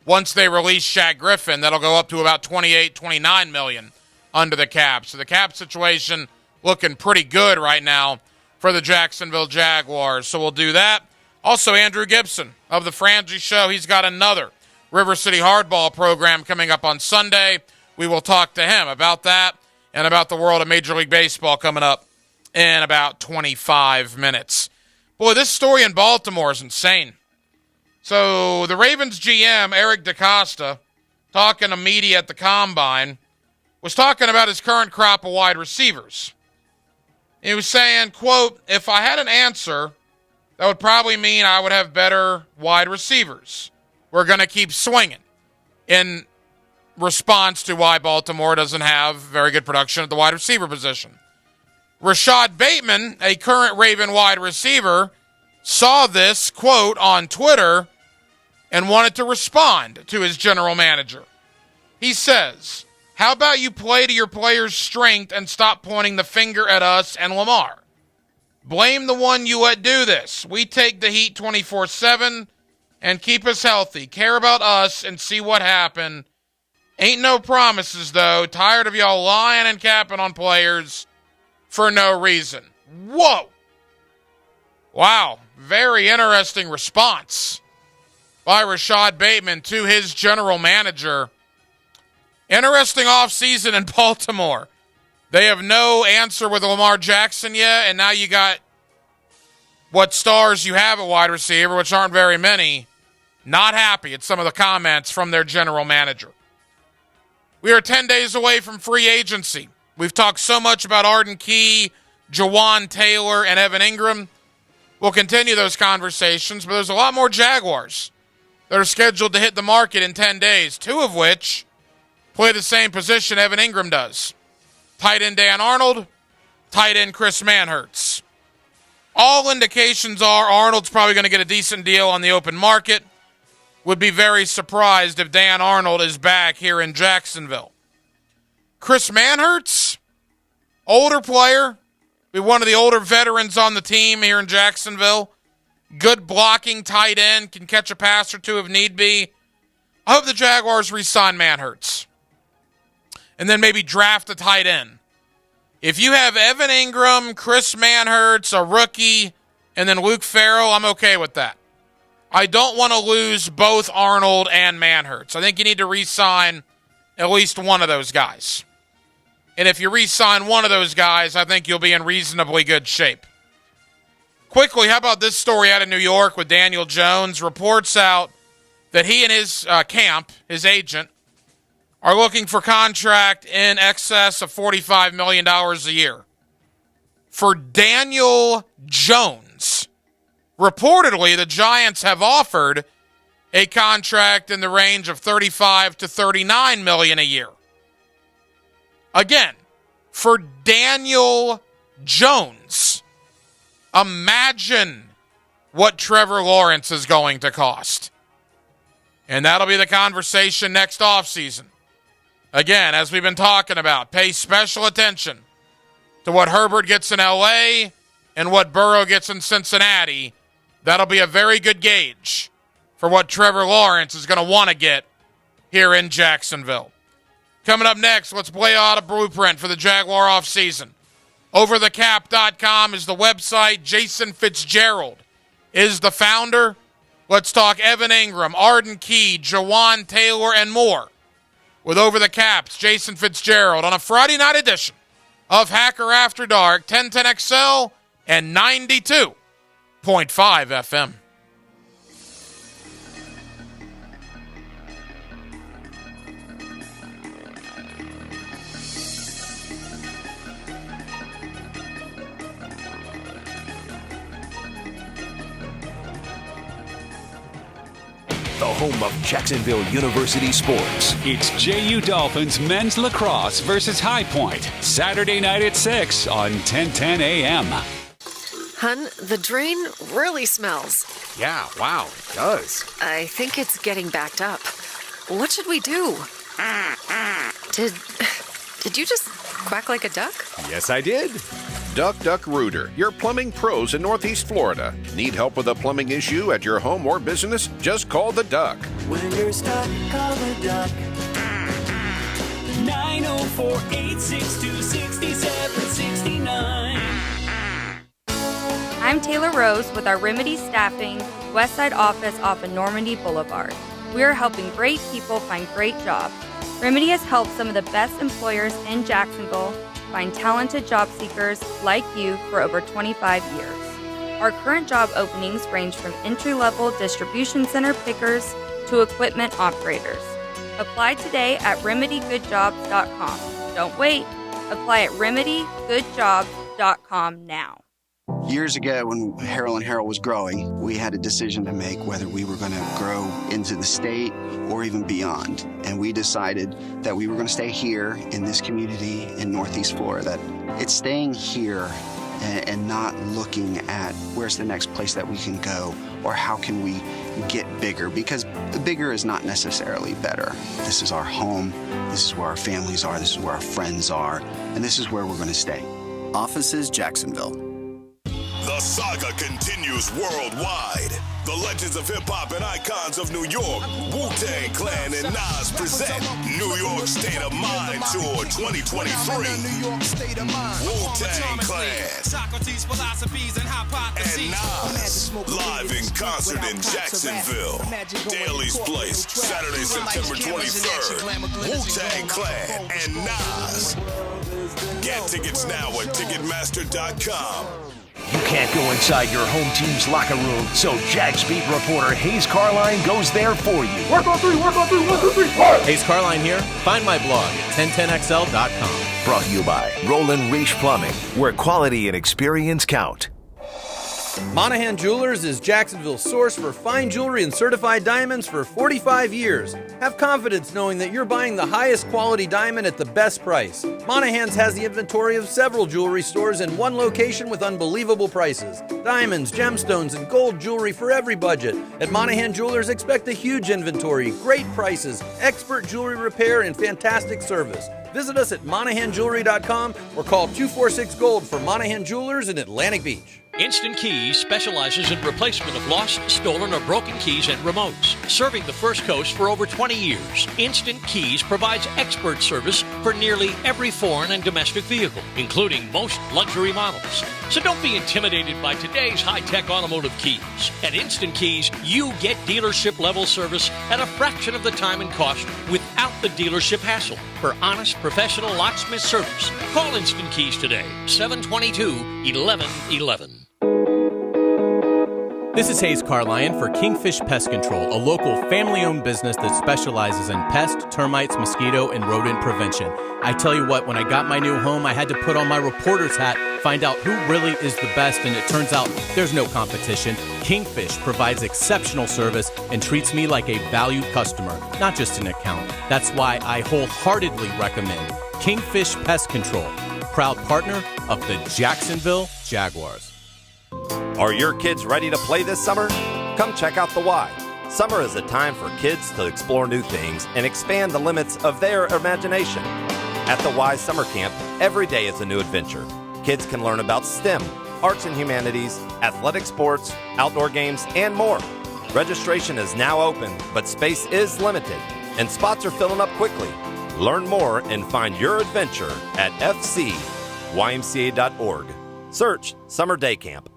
Once they release Shaq Griffin, that'll go up to about $28-29 million under the cap. So the cap situation looking pretty good right now for the Jacksonville Jaguars. So we'll do that. Also, Andrew Gibson of the Frangie Show, he's got another River City Hardball program coming up on Sunday. We will talk to him about that and about the world of Major League Baseball coming up in about 25 minutes. Boy, this story in Baltimore is insane. So the Ravens GM, Eric DeCosta, talking to media at the Combine, was talking about his current crop of wide receivers. He was saying, quote, if I had an answer, that would probably mean I would have better wide receivers. We're going to keep swinging. In response to why Baltimore doesn't have very good production at the wide receiver position. Rashad Bateman, a current Raven wide receiver, saw this quote on Twitter and wanted to respond to his general manager. He says, how about you play to your players' strength and stop pointing the finger at us and Lamar? Blame the one you let do this. We take the heat 24/7 and keep us healthy. Care about us and see what happen. Ain't no promises, though. Tired of y'all lying and capping on players for no reason. Whoa. Wow. Very interesting response by Rashad Bateman to his general manager. Interesting offseason in Baltimore. They have no answer with Lamar Jackson yet, and now you got what stars you have at wide receiver, which aren't very many, not happy at some of the comments from their general manager. We are 10 days away from free agency. We've talked so much about Arden Key, Jawan Taylor, and Evan Ingram. We'll continue those conversations, but there's a lot more Jaguars that are scheduled to hit the market in 10 days, two of which play the same position Evan Ingram does. Tight end Dan Arnold, tight end Chris Manhertz. All indications are Arnold's probably going to get a decent deal on the open market. Would be very surprised if Dan Arnold is back here in Jacksonville. Chris Manhertz, older player, be one of the older veterans on the team here in Jacksonville. Good blocking tight end, can catch a pass or two if need be. I hope the Jaguars re-sign Manhertz. And then maybe draft a tight end. If you have Evan Ingram, Chris Manhertz, a rookie, and then Luke Farrell, I'm okay with that. I don't want to lose both Arnold and Manhertz. I think you need to re-sign at least one of those guys. And if you re-sign one of those guys, I think you'll be in reasonably good shape. Quickly, how about this story out of New York with Daniel Jones? Reports out that he and his camp, his agent, are looking for contract in excess of $45 million a year. For Daniel Jones, reportedly, the Giants have offered a contract in the range of $35 to $39 million a year. Again, for Daniel Jones, imagine what Trevor Lawrence is going to cost. And that'll be the conversation next offseason. Again, as we've been talking about, pay special attention to what Herbert gets in L.A. and what Burrow gets in Cincinnati. That'll be a very good gauge for what Trevor Lawrence is going to want to get here in Jacksonville. Coming up next, let's play out a blueprint for the Jaguar offseason. Overthecap.com is the website. Jason Fitzgerald is the founder. Let's talk Evan Ingram, Arden Key, Jawan Taylor, and more with Over the Cap's Jason Fitzgerald on a Friday night edition of Hacker After Dark, 1010XL and 92.5 FM. The home of Jacksonville University sports. It's JU Dolphins men's lacrosse versus High Point. Saturday night at 6 on 1010 AM. Hun, the drain really smells. Yeah, wow, it does. I think it's getting backed up. What should we do? Did you just quack like a duck? Yes, I did. Duck Duck Rooter, your plumbing pros in Northeast Florida. Need help with a plumbing issue at your home or business? Just call the Duck. When you're stuck, call the Duck. 904-862-6769. I'm Taylor Rose with our Remedy Staffing Westside office off of Normandy Boulevard. We are helping great people find great jobs. Remedy has helped some of the best employers in Jacksonville find talented job seekers like you for over 25 years. Our current job openings range from entry-level distribution center pickers to equipment operators. Apply today at remedygoodjobs.com. Don't wait. Apply at remedygoodjobs.com now. Years ago, when Harrell & Harrell was growing, we had a decision to make whether we were going to grow into the state or even beyond. And we decided that we were going to stay here in this community in Northeast Florida. That it's staying here and not looking at where's the next place that we can go or how can we get bigger, because bigger is not necessarily better. This is our home. This is where our families are. This is where our friends are. And this is where we're going to stay. Offices Jacksonville. The saga continues worldwide. The legends of hip-hop and icons of New York, Wu-Tang Clan and Nas present New York State of Mind Tour 2023. Wu-Tang Clan and Nas live in concert in Jacksonville. Daly's Place, Saturday, September 23rd. Wu-Tang Clan and Nas. Get tickets now at Ticketmaster.com. You can't go inside your home team's locker room, so Jags beat reporter Hayes Carline goes there for you. Work on three, 1, 2, 3. Hayes Carline here. Find my blog at 1010xl.com. Brought to you by Roland Reach Plumbing, where quality and experience count. Monahan Jewelers is Jacksonville's source for fine jewelry and certified diamonds for 45 years. Have confidence knowing that you're buying the highest quality diamond at the best price. Monahan's has the inventory of several jewelry stores in one location with unbelievable prices. Diamonds, gemstones, and gold jewelry for every budget. At Monahan Jewelers, expect a huge inventory, great prices, expert jewelry repair, and fantastic service. Visit us at MonahanJewelry.com or call 246-GOLD for Monahan Jewelers in Atlantic Beach. Instant Keys specializes in replacement of lost, stolen, or broken keys and remotes. Serving the First Coast for over 20 years, Instant Keys provides expert service for nearly every foreign and domestic vehicle, including most luxury models. So don't be intimidated by today's high-tech automotive keys. At Instant Keys, you get dealership-level service at a fraction of the time and cost without the dealership hassle. For honest, professional locksmith service, call Instant Keys today, 722-1111. This is Hayes Carline for Kingfish Pest Control, a local family-owned business that specializes in pest, termites, mosquito, and rodent prevention. I tell you what, when I got my new home, I had to put on my reporter's hat, find out who really is the best, and it turns out there's no competition. Kingfish provides exceptional service and treats me like a valued customer, not just an account. That's why I wholeheartedly recommend Kingfish Pest Control, proud partner of the Jacksonville Jaguars. Are your kids ready to play this summer? Come check out the Y. Summer is a time for kids to explore new things and expand the limits of their imagination. At the Y Summer Camp, every day is a new adventure. Kids can learn about STEM, arts and humanities, athletic sports, outdoor games, and more. Registration is now open, but space is limited, and spots are filling up quickly. Learn more and find your adventure at fcymca.org. Search Summer Day Camp.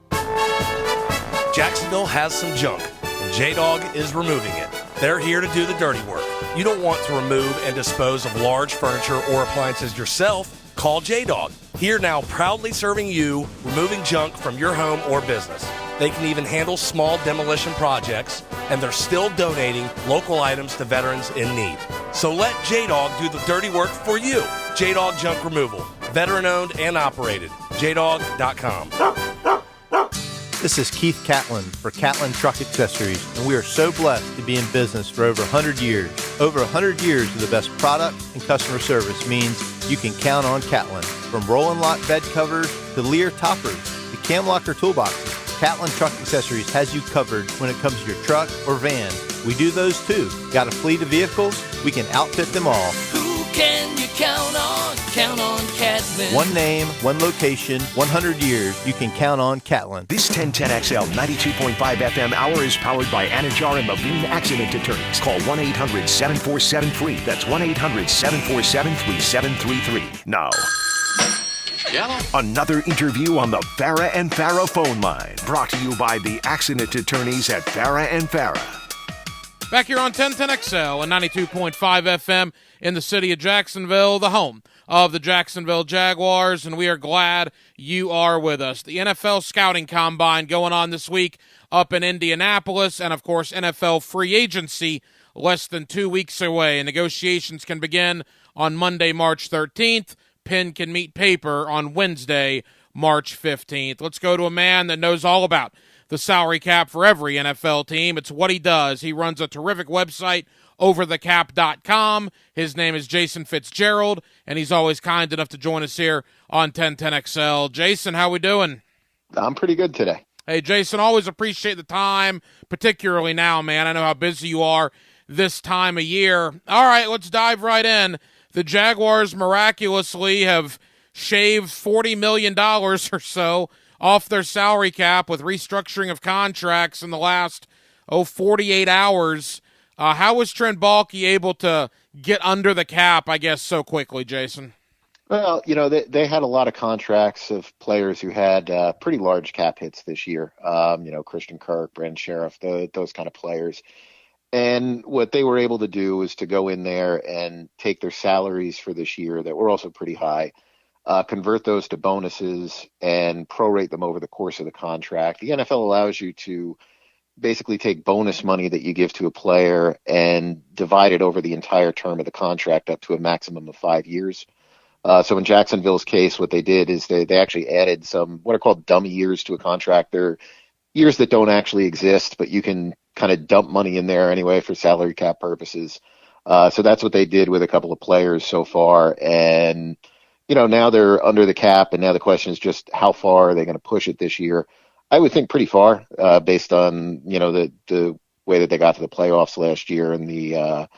Jacksonville has some junk, and J-Dog is removing it. They're here to do the dirty work. You don't want to remove and dispose of large furniture or appliances yourself? Call J-Dog. Here now proudly serving you, removing junk from your home or business. They can even handle small demolition projects, and they're still donating local items to veterans in need. So let J-Dog do the dirty work for you. J-Dog Junk Removal. Veteran-owned and operated. JDog.com. This is Keith Catlin for Catlin Truck Accessories, and we are so blessed to be in business for over 100 years. Over 100 years of the best product and customer service means you can count on Catlin. From Roll-and Lock bed covers to Lear toppers to Cam Locker toolboxes, Catlin Truck Accessories has you covered when it comes to your truck or van. We do those too. Got a fleet of vehicles? We can outfit them all. Who can you count on? Count on Catlin. One name, one location, 100 years, you can count on Catlin. This 1010XL 92.5 FM hour is powered by Anajar and Levine Accident Attorneys. Call 1-800-747-FREE. That's 1-800-747-3733. Now, another interview on the Farah and Farah phone line. Brought to you by the Accident Attorneys at Farah and Farah. Back here on 1010XL and 92.5 FM in the city of Jacksonville, the home of the Jacksonville Jaguars, and we are glad you are with us. The NFL Scouting Combine going on this week up in Indianapolis, and of course NFL free agency less than 2 weeks away. And negotiations can begin on Monday, March 13th. Pen can meet paper on Wednesday, March 15th. Let's go to a man that knows all about the salary cap for every NFL team. It's what he does. He runs a terrific website, overthecap.com. His name is Jason Fitzgerald, and he's always kind enough to join us here on 1010XL. Jason, how we doing? I'm pretty good today. Hey, Jason, always appreciate the time, particularly now, man. I know how busy you are this time of year. All right, let's dive right in. The Jaguars miraculously have shaved $40 million or so off their salary cap with restructuring of contracts in the last 48 hours. How was Trent Baalke able to get under the cap, I guess, so quickly, Jason? Well, they had a lot of contracts of players who had pretty large cap hits this year. Christian Kirk, Brandon Sheriff, those kind of players. And what they were able to do was to go in there and take their salaries for this year that were also pretty high, convert those to bonuses and prorate them over the course of the contract. The NFL allows you to basically take bonus money that you give to a player and divide it over the entire term of the contract up to a maximum of 5 years. So in Jacksonville's case, what they did is they actually added some what are called dummy years to a contract. They're years that don't actually exist, but you can kind of dump money in there anyway for salary cap purposes. So that's what they did with a couple of players so far. And, now they're under the cap, and now the question is just how far are they going to push it this year? I would think pretty far, based on, the way that they got to the playoffs last year and the,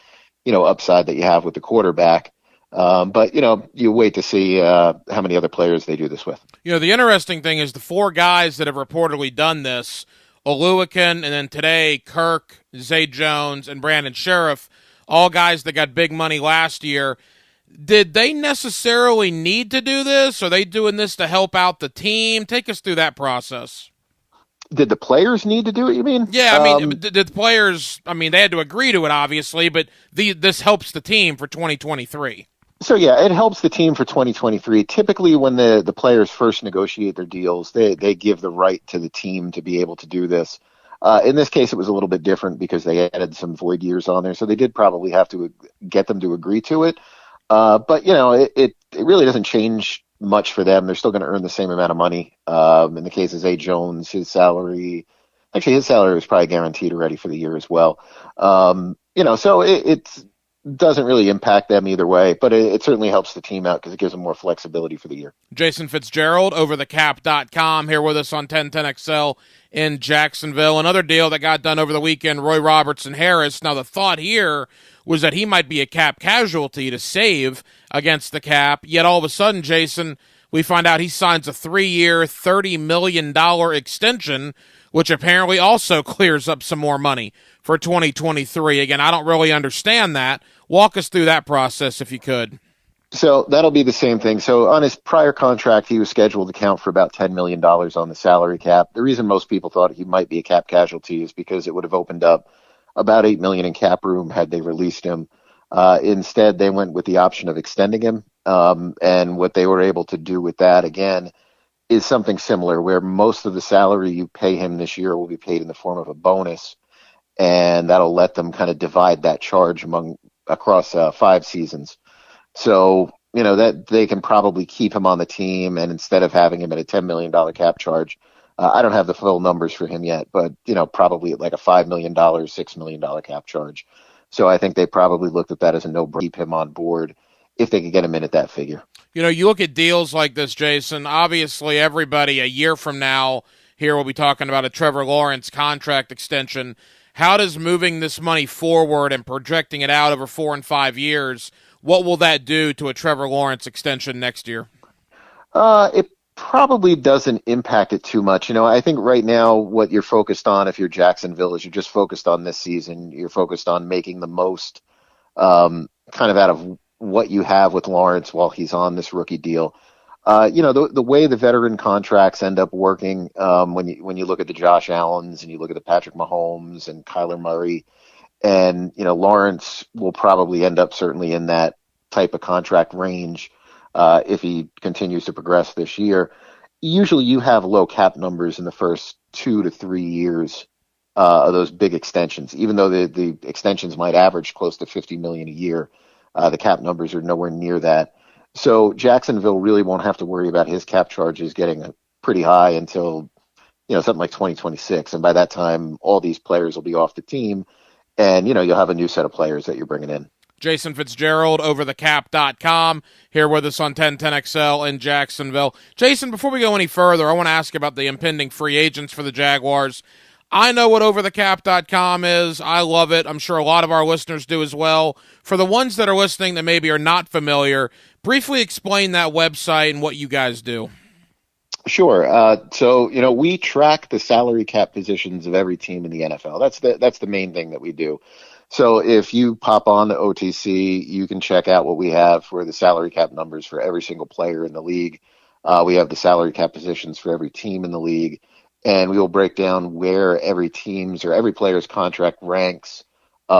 upside that you have with the quarterback. But, you wait to see how many other players they do this with. The interesting thing is the four guys that have reportedly done this, Oluwakin, and then today Kirk, Zay Jones, and Brandon Sheriff, all guys that got big money last year. Did they necessarily need to do this? Are they doing this to help out the team? Take us through that process. Did the players need to do it, you mean? Yeah, did the players, they had to agree to it, obviously, but this helps the team for 2023. So, yeah, it helps the team for 2023. Typically, when the players first negotiate their deals, they give the right to the team to be able to do this. In this case, it was a little bit different because they added some void years on there, so they did probably have to get them to agree to it. But, it really doesn't change much for them. They're still going to earn the same amount of money. In the case of Zay Jones, his salary was probably guaranteed already for the year as well. So it's doesn't really impact them either way, but it certainly helps the team out because it gives them more flexibility for the year. Jason Fitzgerald, overthecap.com, here with us on 1010XL in Jacksonville. Another deal that got done over the weekend, Roy Robertson Harris. Now, the thought here was that he might be a cap casualty to save against the cap, yet all of a sudden, Jason, we find out he signs a 3-year, $30 million extension, which apparently also clears up some more money for 2023. Again, I don't really understand that. Walk us through that process if you could. So that'll be the same thing. So on his prior contract, he was scheduled to count for about $10 million on the salary cap. The reason most people thought he might be a cap casualty is because it would have opened up about $8 million in cap room had they released him. Instead, they went with the option of extending him. And what they were able to do with that, again, is something similar where most of the salary you pay him this year will be paid in the form of a bonus. And that'll let them kind of divide that charge across 5 seasons. So, that they can probably keep him on the team. And instead of having him at a $10 million cap charge, I don't have the full numbers for him yet, but, probably like a $5 million, $6 million cap charge. So I think they probably looked at that as a no-brainer, keep him on board if they could get him in at that figure. You look at deals like this, Jason, obviously everybody a year from now here will be talking about a Trevor Lawrence contract extension. How does moving this money forward and projecting it out over 4 and 5 years, what will that do to a Trevor Lawrence extension next year? It probably doesn't impact it too much. I think right now what you're focused on if you're Jacksonville is you're just focused on this season. You're focused on making the most kind of out of what you have with Lawrence while he's on this rookie deal. The way the veteran contracts end up working, when you look at the Josh Allens and you look at the Patrick Mahomes and Kyler Murray, and Lawrence will probably end up certainly in that type of contract range if he continues to progress this year. Usually, you have low cap numbers in the first 2 to 3 years of those big extensions, even though the extensions might average close to $50 million a year. The cap numbers are nowhere near that. So Jacksonville really won't have to worry about his cap charges getting pretty high until, something like 2026. And by that time, all these players will be off the team and, you'll have a new set of players that you're bringing in. Jason Fitzgerald, overthecap.com, here with us on 1010XL in Jacksonville. Jason, before we go any further, I want to ask about the impending free agents for the Jaguars. I know what overthecap.com is. I love it. I'm sure a lot of our listeners do as well. For the ones that are listening that maybe are not familiar, briefly explain that website and what you guys do. Sure. So, we track the salary cap positions of every team in the NFL. That's the main thing that we do. So if you pop on the OTC, you can check out what we have for the salary cap numbers for every single player in the league. We have the salary cap positions for every team in the league, and we will break down where every team's or every player's contract ranks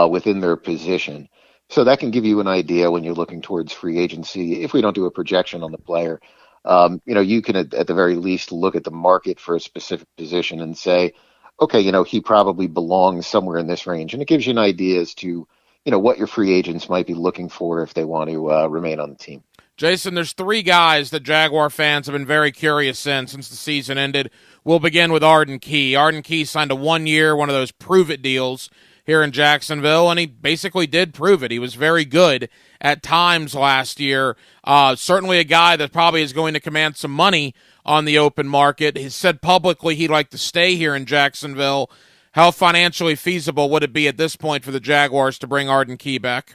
within their position. So that can give you an idea when you're looking towards free agency. If we don't do a projection on the player, you can at the very least look at the market for a specific position and say, okay, he probably belongs somewhere in this range. And it gives you an idea as to, what your free agents might be looking for if they want to remain on the team. Jason, there's three guys that Jaguar fans have been very curious since the season ended. We'll begin with Arden Key. Arden Key signed a 1-year, one of those prove-it deals here in Jacksonville, and he basically did prove it. He was very good at times last year. Certainly a guy that probably is going to command some money on the open market. He said publicly he'd like to stay here in Jacksonville. How financially feasible would it be at this point for the Jaguars to bring Arden Key back?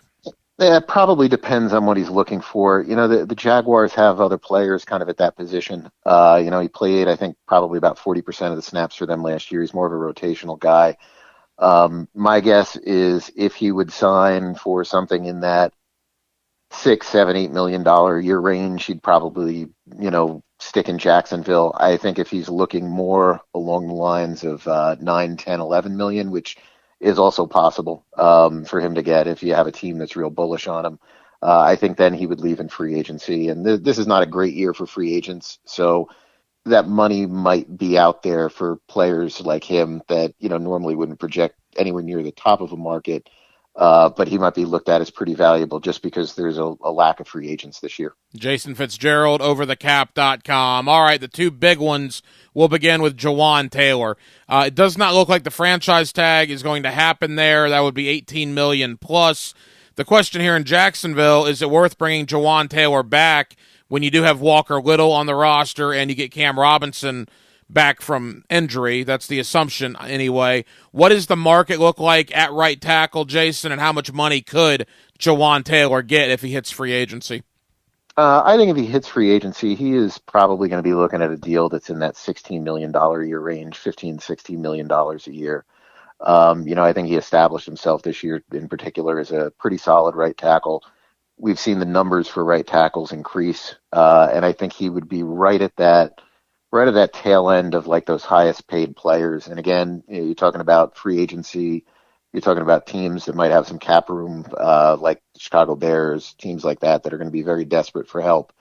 Yeah, it probably depends on what he's looking for. The Jaguars have other players kind of at that position. He played, I think, probably about 40% of the snaps for them last year. He's more of a rotational guy. My guess is if he would sign for something in that $6, $7, $8 million a year range, he'd probably, stick in Jacksonville. I think if he's looking more along the lines of 9, 10, 11 million, which is also possible for him to get if you have a team that's real bullish on him, I think then he would leave in free agency. And this is not a great year for free agents, so that money might be out there for players like him that normally wouldn't project anywhere near the top of a market, but he might be looked at as pretty valuable just because there's a lack of free agents this year. Jason Fitzgerald, overthecap.com. All right, the two big ones. We'll begin with Jawan Taylor. It does not look like the franchise tag is going to happen there. That would be $18 million plus. The question here in Jacksonville, is it worth bringing Jawan Taylor back when you do have Walker Little on the roster and you get Cam Robinson back from injury? That's the assumption anyway. What does the market look like at right tackle, Jason, and how much money could Jawan Taylor get if he hits free agency? I think if he hits free agency, he is probably going to be looking at a deal that's in that $16 million a year range, $15, $16 million a year. I think he established himself this year in particular as a pretty solid right tackle. We've seen the numbers for right tackles increase, and I think he would be right at that tail end of like those highest paid players. And again, you're talking about free agency. You're talking about teams that might have some cap room, like the Chicago Bears, teams like that are going to be very desperate for help.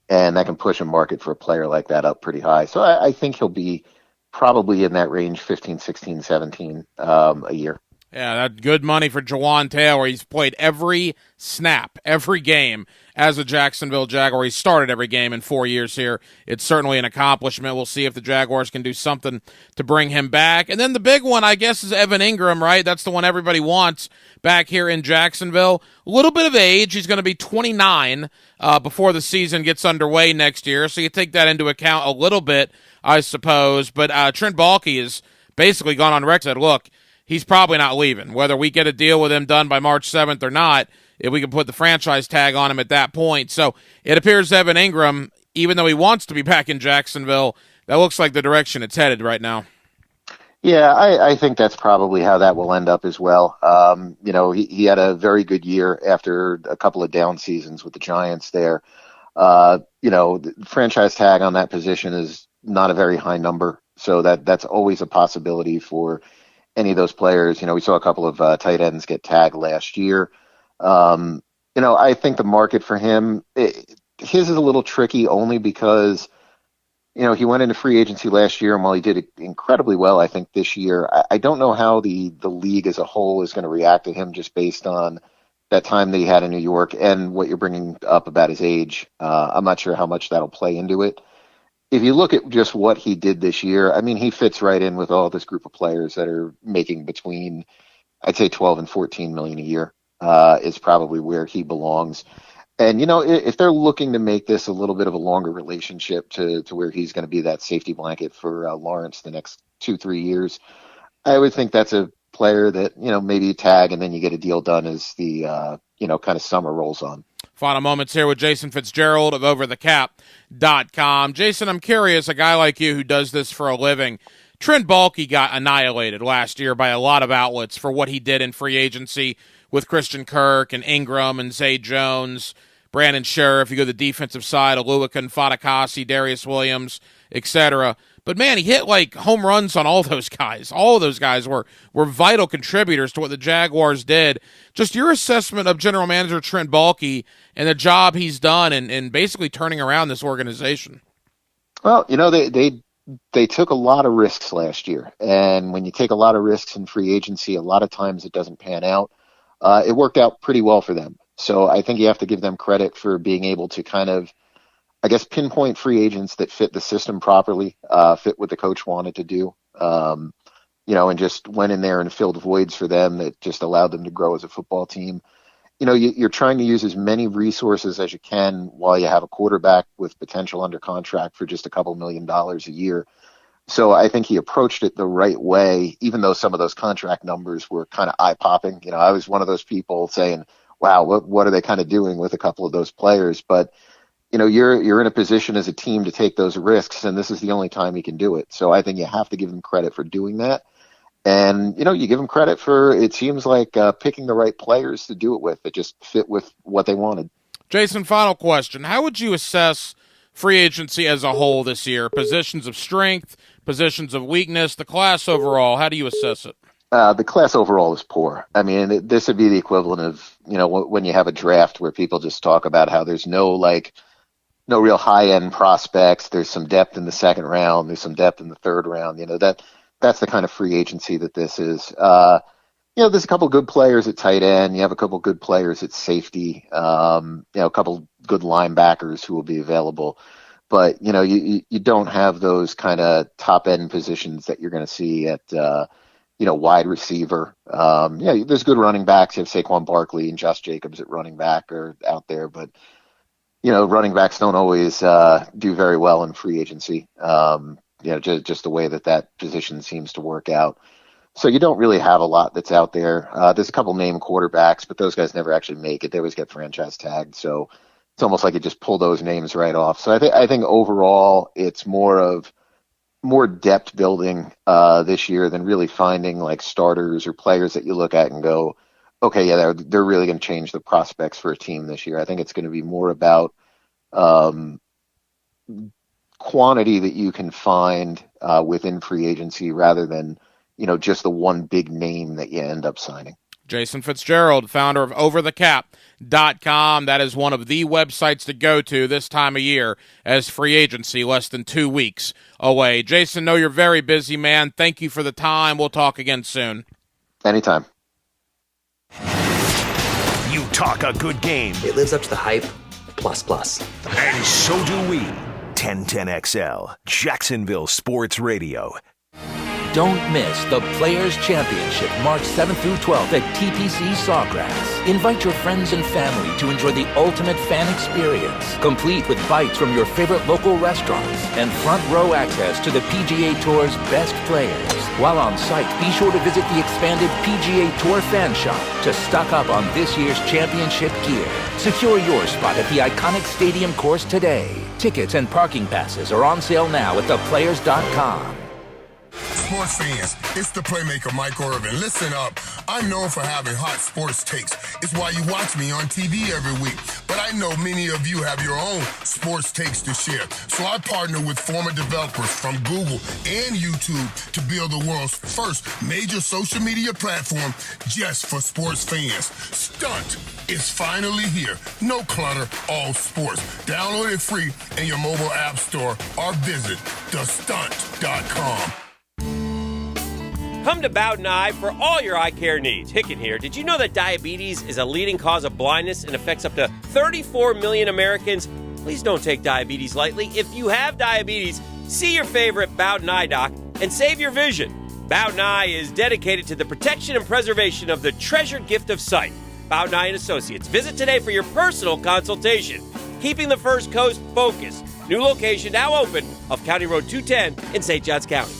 And that can push a market for a player like that up pretty high. So I think he'll be probably in that range, 15, 16, 17 a year. Yeah, that's good money for Jawan Taylor. He's played every snap, every game as a Jacksonville Jaguar. He started every game in 4 years here. It's certainly an accomplishment. We'll see if the Jaguars can do something to bring him back. And then the big one, I guess, is Evan Ingram, right? That's the one everybody wants back here in Jacksonville. A little bit of age. He's going to be 29 before the season gets underway next year. So you take that into account a little bit, I suppose. But Trent Baalke has basically gone on record and said, look, he's probably not leaving. Whether we get a deal with him done by March 7th or not, if we can put the franchise tag on him at that point. So it appears Evan Ingram, even though he wants to be back in Jacksonville, that looks like the direction it's headed right now. Yeah, I think that's probably how that will end up as well. He had a very good year after a couple of down seasons with the Giants there. The franchise tag on that position is not a very high number, so that's always a possibility for any of those players. We saw a couple of tight ends get tagged last year. I think the market for him, his is a little tricky only because, he went into free agency last year, and while he did incredibly well, I think this year, I don't know how the league as a whole is going to react to him just based on that time that he had in New York and what you're bringing up about his age. I'm not sure how much that'll play into it. If you look at just what he did this year, I mean, he fits right in with all this group of players that are making between, I'd say 12 and 14 million a year is probably where he belongs. And, if they're looking to make this a little bit of a longer relationship to where he's going to be that safety blanket for Lawrence the next 2-3 years, I would think that's a player that, maybe you tag and then you get a deal done as the, kind of summer rolls on. Final moments here with Jason Fitzgerald of OverTheCap.com. Jason, I'm curious, a guy like you who does this for a living, Trent Baalke got annihilated last year by a lot of outlets for what he did in free agency with Christian Kirk and Ingram and Zay Jones, Brandon Sheriff. You go to the defensive side, Oluokun Fatukasi, Darius Williams, etc. But, man, he hit, like, home runs on all those guys. All of those guys were vital contributors to what the Jaguars did. Just your assessment of General Manager Trent Baalke and the job he's done in basically turning around this organization. Well, they took a lot of risks last year. And when you take a lot of risks in free agency, a lot of times it doesn't pan out. It worked out pretty well for them. So I think you have to give them credit for being able to kind of, I guess, pinpoint free agents that fit the system properly, fit what the coach wanted to do, and just went in there and filled voids for them that just allowed them to grow as a football team. You're trying to use as many resources as you can while you have a quarterback with potential under contract for just a couple $1 million a year. So I think he approached it the right way, even though some of those contract numbers were kind of eye-popping. I was one of those people saying, wow, what are they kind of doing with a couple of those players? But you're in a position as a team to take those risks, and this is the only time you can do it. So I think you have to give them credit for doing that. And, you give them credit for, it seems like, picking the right players to do it with that just fit with what they wanted. Jason, final question. How would you assess free agency as a whole this year? Positions of strength, positions of weakness, the class overall. How do you assess it? The class overall is poor. I mean, this would be the equivalent of, when you have a draft where people just talk about how there's no real high-end prospects. There's some depth in the second round. There's some depth in the third round. That's the kind of free agency that this is. There's a couple good players at tight end. You have a couple good players at safety. A couple good linebackers who will be available. But, you don't have those kind of top-end positions that you're going to see at, wide receiver. There's good running backs. You have Saquon Barkley and Josh Jacobs at running back are out there. But, running backs don't always do very well in free agency. Just the way that position seems to work out. So you don't really have a lot that's out there. There's a couple named quarterbacks, but those guys never actually make it. They always get franchise tagged. So it's almost like you just pull those names right off. So I think overall it's more depth building this year than really finding like starters or players that you look at and go, okay, yeah, they're really going to change the prospects for a team this year. I think it's going to be more about quantity that you can find within free agency rather than, just the one big name that you end up signing. Jason Fitzgerald, founder of OverTheCap.com. That is one of the websites to go to this time of year as free agency less than 2 weeks away. Jason, know you're very busy, man. Thank you for the time. We'll talk again soon. Anytime. You talk a good game. It lives up to the hype, plus. And so do we. 1010XL, Jacksonville Sports Radio. Don't miss the Players' Championship March 7th through 12th at TPC Sawgrass. Invite your friends and family to enjoy the ultimate fan experience, complete with bites from your favorite local restaurants and front row access to the PGA Tour's best players. While on site, be sure to visit the expanded PGA Tour fan shop to stock up on this year's championship gear. Secure your spot at the iconic stadium course today. Tickets and parking passes are on sale now at theplayers.com. Sports fans, it's the playmaker Mike Irvin. Listen up. I'm known for having hot sports takes. It's why you watch me on TV every week. But I know many of you have your own sports takes to share. So I partner with former developers from Google and YouTube to build the world's first major social media platform just for sports fans. Stunt is finally here. No clutter, all sports. Download it free in your mobile app store or visit thestunt.com. Come to Bowden Eye for all your eye care needs. Hicken here. Did you know that diabetes is a leading cause of blindness and affects up to 34 million Americans? Please don't take diabetes lightly. If you have diabetes, see your favorite Bowden Eye doc and save your vision. Bowden Eye is dedicated to the protection and preservation of the treasured gift of sight. Bowden Eye & Associates. Visit today for your personal consultation. Keeping the First Coast focused. New location now open of County Road 210 in St. Johns County.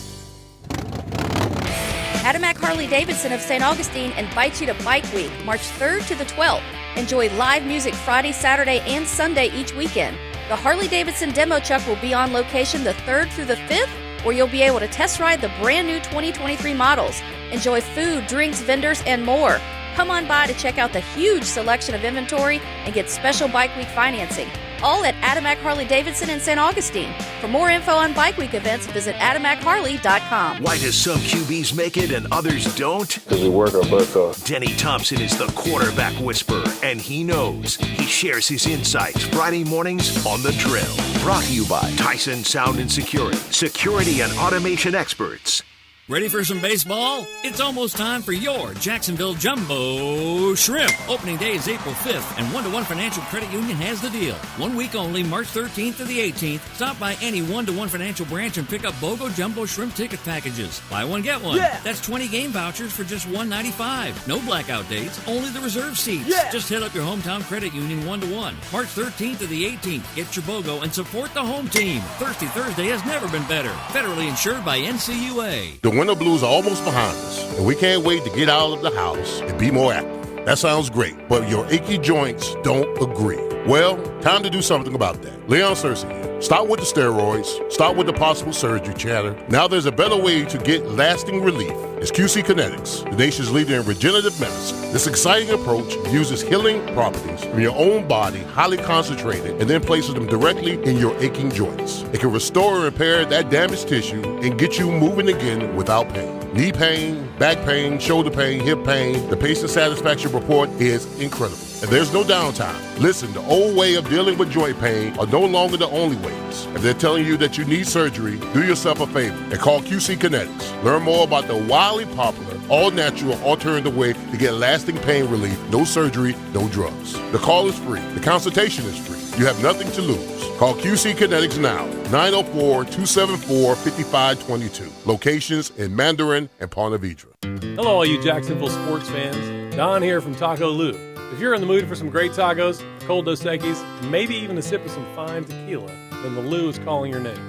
Adamak Harley-Davidson of St. Augustine invites you to Bike Week, March 3rd to the 12th. Enjoy live music Friday, Saturday, and Sunday each weekend. The Harley-Davidson demo truck will be on location the 3rd through the 5th, where you'll be able to test ride the brand new 2023 models. Enjoy food, drinks, vendors, and more. Come on by to check out the huge selection of inventory and get special Bike Week financing. All at Adamak Harley-Davidson in St. Augustine. For more info on Bike Week events, visit AdamacHarley.com. Why do some QBs make it and others don't? Because we work our butts off. Denny Thompson is the quarterback whisperer, and he knows. He shares his insights Friday mornings on The Drill. Brought to you by Tyson Sound and Security and automation experts. Ready for some baseball? It's almost time for your Jacksonville Jumbo Shrimp. Opening day is April 5th, and 1-to-1 Financial Credit Union has the deal. 1 week only, March 13th to the 18th. Stop by any 1-to-1 Financial branch and pick up BOGO Jumbo Shrimp ticket packages. Buy one, get one. Yeah. That's 20 game vouchers for just $1.95. No blackout dates, only the reserve seats. Yeah. Just hit up your hometown credit union 1-to-1. March 13th to the 18th. Get your BOGO and support the home team. Thirsty Thursday has never been better. Federally insured by NCUA. The winter blues are almost behind us, and we can't wait to get out of the house and be more active. That sounds great, but your achy joints don't agree. Well, time to do something about that. Leon Searcy here. Start with the steroids. Start with the possible surgery chatter. Now there's a better way to get lasting relief. It's QC Kinetics, the nation's leader in regenerative medicine. This exciting approach uses healing properties from your own body, highly concentrated, and then places them directly in your aching joints. It can restore and repair that damaged tissue and get you moving again without pain. Knee pain, back pain, shoulder pain, hip pain. The patient satisfaction report is incredible. And there's no downtime. Listen, the old way of dealing with joint pain are no longer the only ways. If they're telling you that you need surgery, do yourself a favor and call QC Kinetics. Learn more about the wildly popular, all-natural alternative way to get lasting pain relief. No surgery, no drugs. The call is free. The consultation is free. You have nothing to lose. Call QC Kinetics now, 904-274-5522. Locations in Mandarin and Ponte Vedra. Hello, all you Jacksonville sports fans. Don here from Taco Lou. If you're in the mood for some great tacos, cold Dos Equis, and maybe even a sip of some fine tequila, then the Lou is calling your name.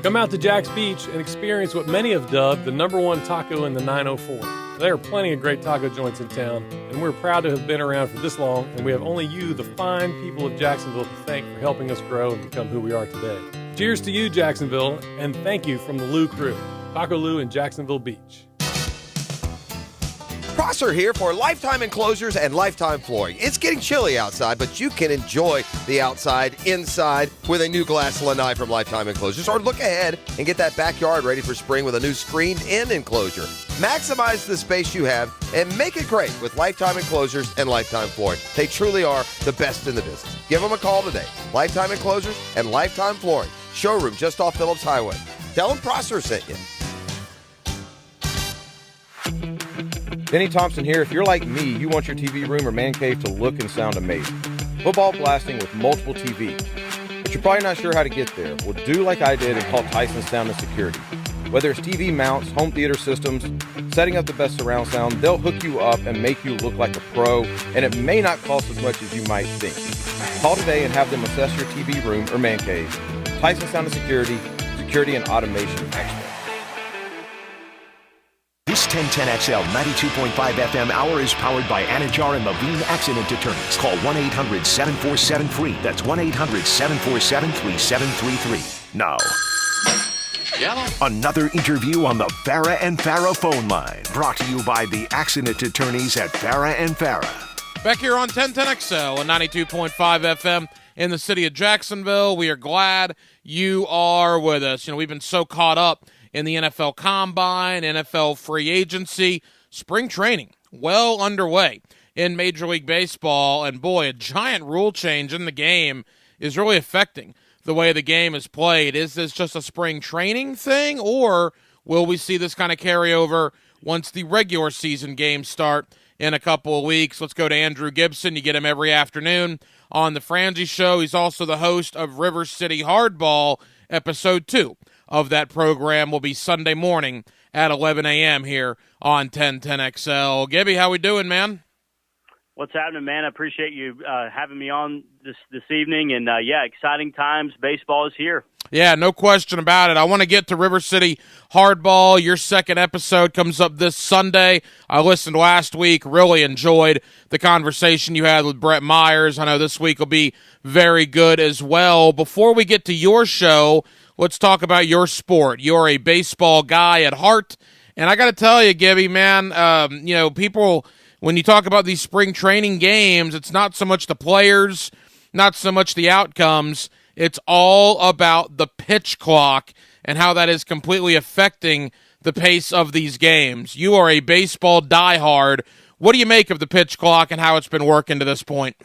Come out to Jack's Beach and experience what many have dubbed the #1 taco in the 904. There are plenty of great taco joints in town, and we're proud to have been around for this long, and we have only you, the fine people of Jacksonville, to thank for helping us grow and become who we are today. Cheers to you, Jacksonville, and thank you from the Lou crew. Taco Lou in Jacksonville Beach. Prosser here for Lifetime Enclosures and Lifetime Flooring. It's getting chilly outside, but you can enjoy the outside inside with a new glass lanai from Lifetime Enclosures, or look ahead and get that backyard ready for spring with a new screened-in enclosure. Maximize the space you have and make it great with Lifetime Enclosures and Lifetime Flooring. They truly are the best in the business. Give them a call today. Lifetime Enclosures and Lifetime Flooring. Showroom just off Phillips Highway. Tell them Prosser sent you. Denny Thompson here. If you're like me, you want your TV room or man cave to look and sound amazing. Football blasting with multiple TVs. But you're probably not sure how to get there. Well, do like I did and call Tyson Sound and Security. Whether it's TV mounts, home theater systems, setting up the best surround sound, they'll hook you up and make you look like a pro, and it may not cost as much as you might think. Call today and have them assess your TV room or man cave. Tyson Sound and Security, security and automation expert. This 1010XL 92.5 FM hour is powered by Anajar and Levine Accident Attorneys. Call 1-800-747-FREE. That's 1-800-747-3733. Now, another interview on the Farah and Farah phone line. Brought to you by the Accident Attorneys at Farah and Farah. Back here on 1010XL and 92.5 FM in the city of Jacksonville. We are glad you are with us. You know, we've been so caught up in the NFL Combine, NFL free agency, spring training well underway in Major League Baseball. And boy, a giant rule change in the game is really affecting the way the game is played. Is this just a spring training thing, or will we see this kind of carryover once the regular season games start in a couple of weeks? Let's go to Andrew Gibson. You get him every afternoon on the Frangie Show. He's also the host of River City Hardball. Episode 2 of that program will be Sunday morning at 11 a.m. here on 1010XL. Gibby, how we doing, man? What's happening, man? I appreciate you having me on this evening. And, yeah, exciting times. Baseball is here. Yeah, no question about it. I want to get to River City Hardball. Your second episode comes up this Sunday. I listened last week, really enjoyed the conversation you had with Brett Myers. I know this week will be very good as well. Before we get to your show, let's talk about your sport. You're a baseball guy at heart, and I got to tell you, Gibby, man, people, when you talk about these spring training games, it's not so much the players, not so much the outcomes. It's all about the pitch clock and how that is completely affecting the pace of these games. You are a baseball diehard. What do you make of the pitch clock and how it's been working to this point?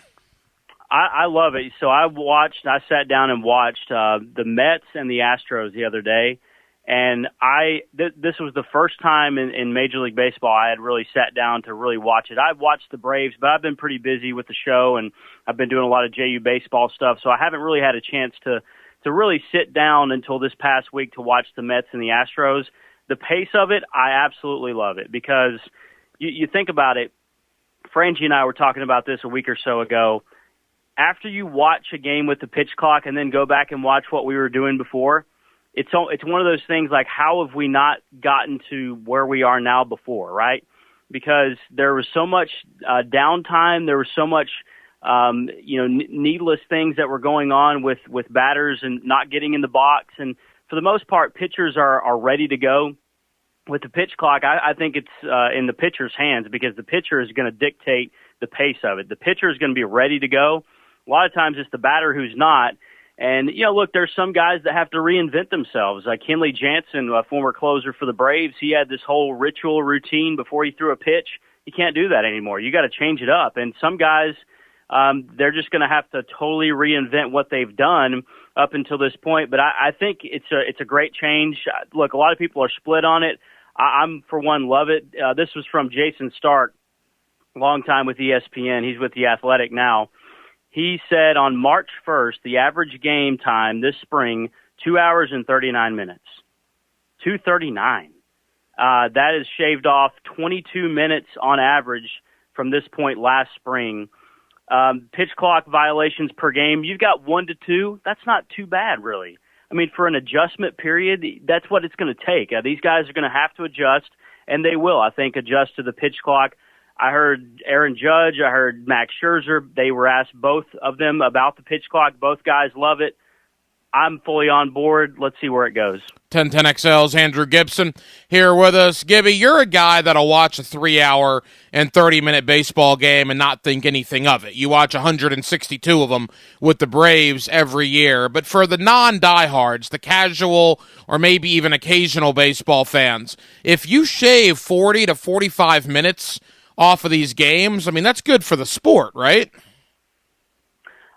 I love it. So I sat down and watched the Mets and the Astros the other day, and this was the first time in Major League Baseball I had really sat down to really watch it. I've watched the Braves, but I've been pretty busy with the show, and I've been doing a lot of JU baseball stuff, so I haven't really had a chance to really sit down until this past week to watch the Mets and the Astros. The pace of it, I absolutely love it, because you think about it. Frangie and I were talking about this a week or so ago. After you watch a game with the pitch clock and then go back and watch what we were doing before, it's one of those things like, how have we not gotten to where we are now before, right? Because there was so much downtime, there was so much needless things that were going on with batters and not getting in the box. And for the most part, pitchers are ready to go. With the pitch clock, I think it's in the pitcher's hands, because the pitcher is going to dictate the pace of it. The pitcher is going to be ready to go. A lot of times it's the batter who's not. And, look, there's some guys that have to reinvent themselves. Like Kenley Jansen, a former closer for the Braves, he had this whole ritual routine before he threw a pitch. You can't do that anymore. You got to change it up. And some guys, they're just going to have to totally reinvent what they've done up until this point. But I think it's a great change. Look, a lot of people are split on it. I'm, for one, love it. This was from Jason Stark, long time with ESPN. He's with The Athletic now. He said on March 1st, the average game time this spring, 2 hours and 39 minutes. 2:39. That is shaved off 22 minutes on average from this point last spring. Pitch clock violations per game, you've got 1 to 2. That's not too bad, really. I mean, for an adjustment period, that's what it's going to take. These guys are going to have to adjust, and they will, I think, adjust to the pitch clock. I heard Aaron Judge, I heard Max Scherzer. They were asked, both of them, about the pitch clock. Both guys love it. I'm fully on board. Let's see where it goes. 1010XL's Andrew Gibson here with us. Gibby, you're a guy that'll watch a 3-hour and 30-minute baseball game and not think anything of it. You watch 162 of them with the Braves every year. But for the non-diehards, the casual or maybe even occasional baseball fans, if you shave 40 to 45 minutes off of these games, I mean, that's good for the sport, right?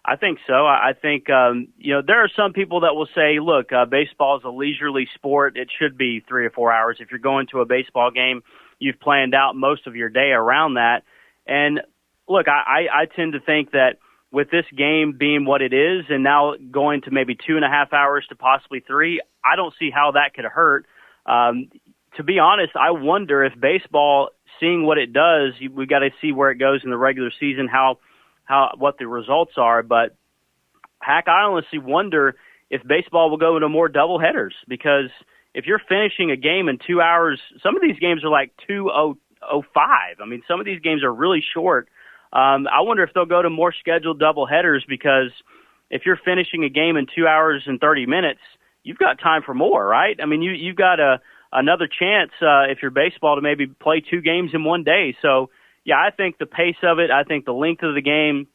I think so. I think, there are some people that will say, look, baseball is a leisurely sport. It should be 3 or 4 hours. If you're going to a baseball game, you've planned out most of your day around that. And look, I tend to think that with this game being what it is and now going to maybe 2.5 hours to possibly 3, I don't see how that could hurt. To be honest, I wonder if baseball, seeing what it does, we got to see where it goes in the regular season, what the results are. But heck, I honestly wonder if baseball will go into more doubleheaders, because if you're finishing a game in 2 hours, some of these games are like 2:05. I mean, some of these games are really short. I wonder if they'll go to more scheduled doubleheaders, because if you're finishing a game in 2 hours and 30 minutes, you've got time for more, right? I mean, you've got another chance if you're baseball to maybe play 2 games in one day. So, yeah, I think the pace of it, I think the length of the game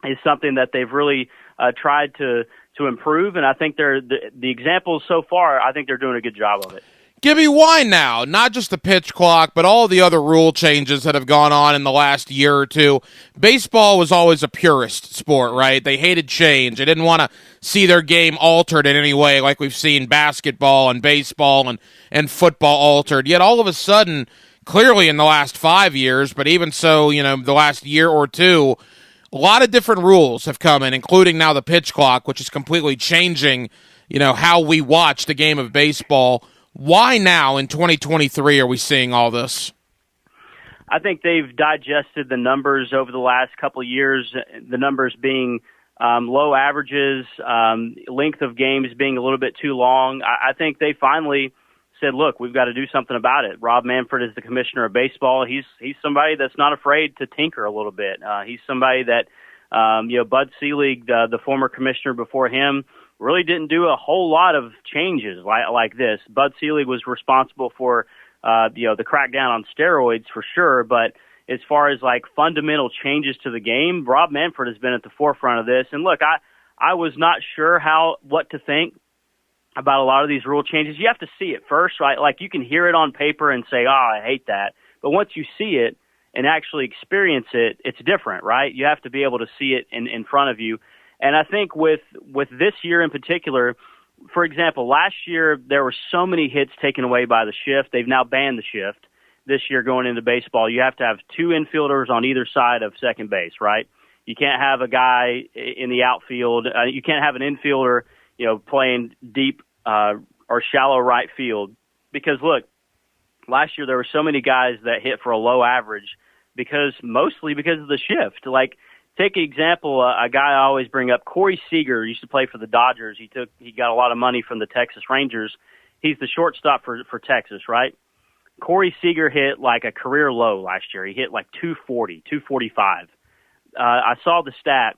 is something that they've really tried to improve, and I think the examples so far, I think they're doing a good job of it. Gibby, why now? Not just the pitch clock, but all the other rule changes that have gone on in the last year or two. Baseball was always a purist sport, right? They hated change. They didn't want to see their game altered in any way, like we've seen basketball and baseball and football altered. Yet all of a sudden, clearly in the last 5 years, but even so, the last year or two, a lot of different rules have come in, including now the pitch clock, which is completely changing, how we watch the game of baseball. Why now in 2023 are we seeing all this? I think they've digested the numbers over the last couple of years, the numbers being low averages, length of games being a little bit too long. I think they finally said, look, we've got to do something about it. Rob Manfred is the commissioner of baseball. He's somebody that's not afraid to tinker a little bit. He's somebody that, Bud Selig, the former commissioner before him, really didn't do a whole lot of changes like this. Bud Selig was responsible for, the crackdown on steroids for sure, but as far as like fundamental changes to the game, Rob Manfred has been at the forefront of this. And look, I was not sure what to think about a lot of these rule changes. You have to see it first, right? Like you can hear it on paper and say, I hate that. But once you see it and actually experience it, it's different, right? You have to be able to see it in front of you. And I think with this year in particular, for example, last year there were so many hits taken away by the shift. They've now banned the shift. This year going into baseball, you have to have two infielders on either side of second base, right? You can't have a guy in the outfield. You can't have an infielder, playing deep or shallow right field. Because look, last year there were so many guys that hit for a low average mostly because of the shift. Like, take an example, a guy I always bring up, Corey Seager used to play for the Dodgers. He got a lot of money from the Texas Rangers. He's the shortstop for Texas, right? Corey Seager hit like a career low last year. He hit like 240, 245. I saw the stat.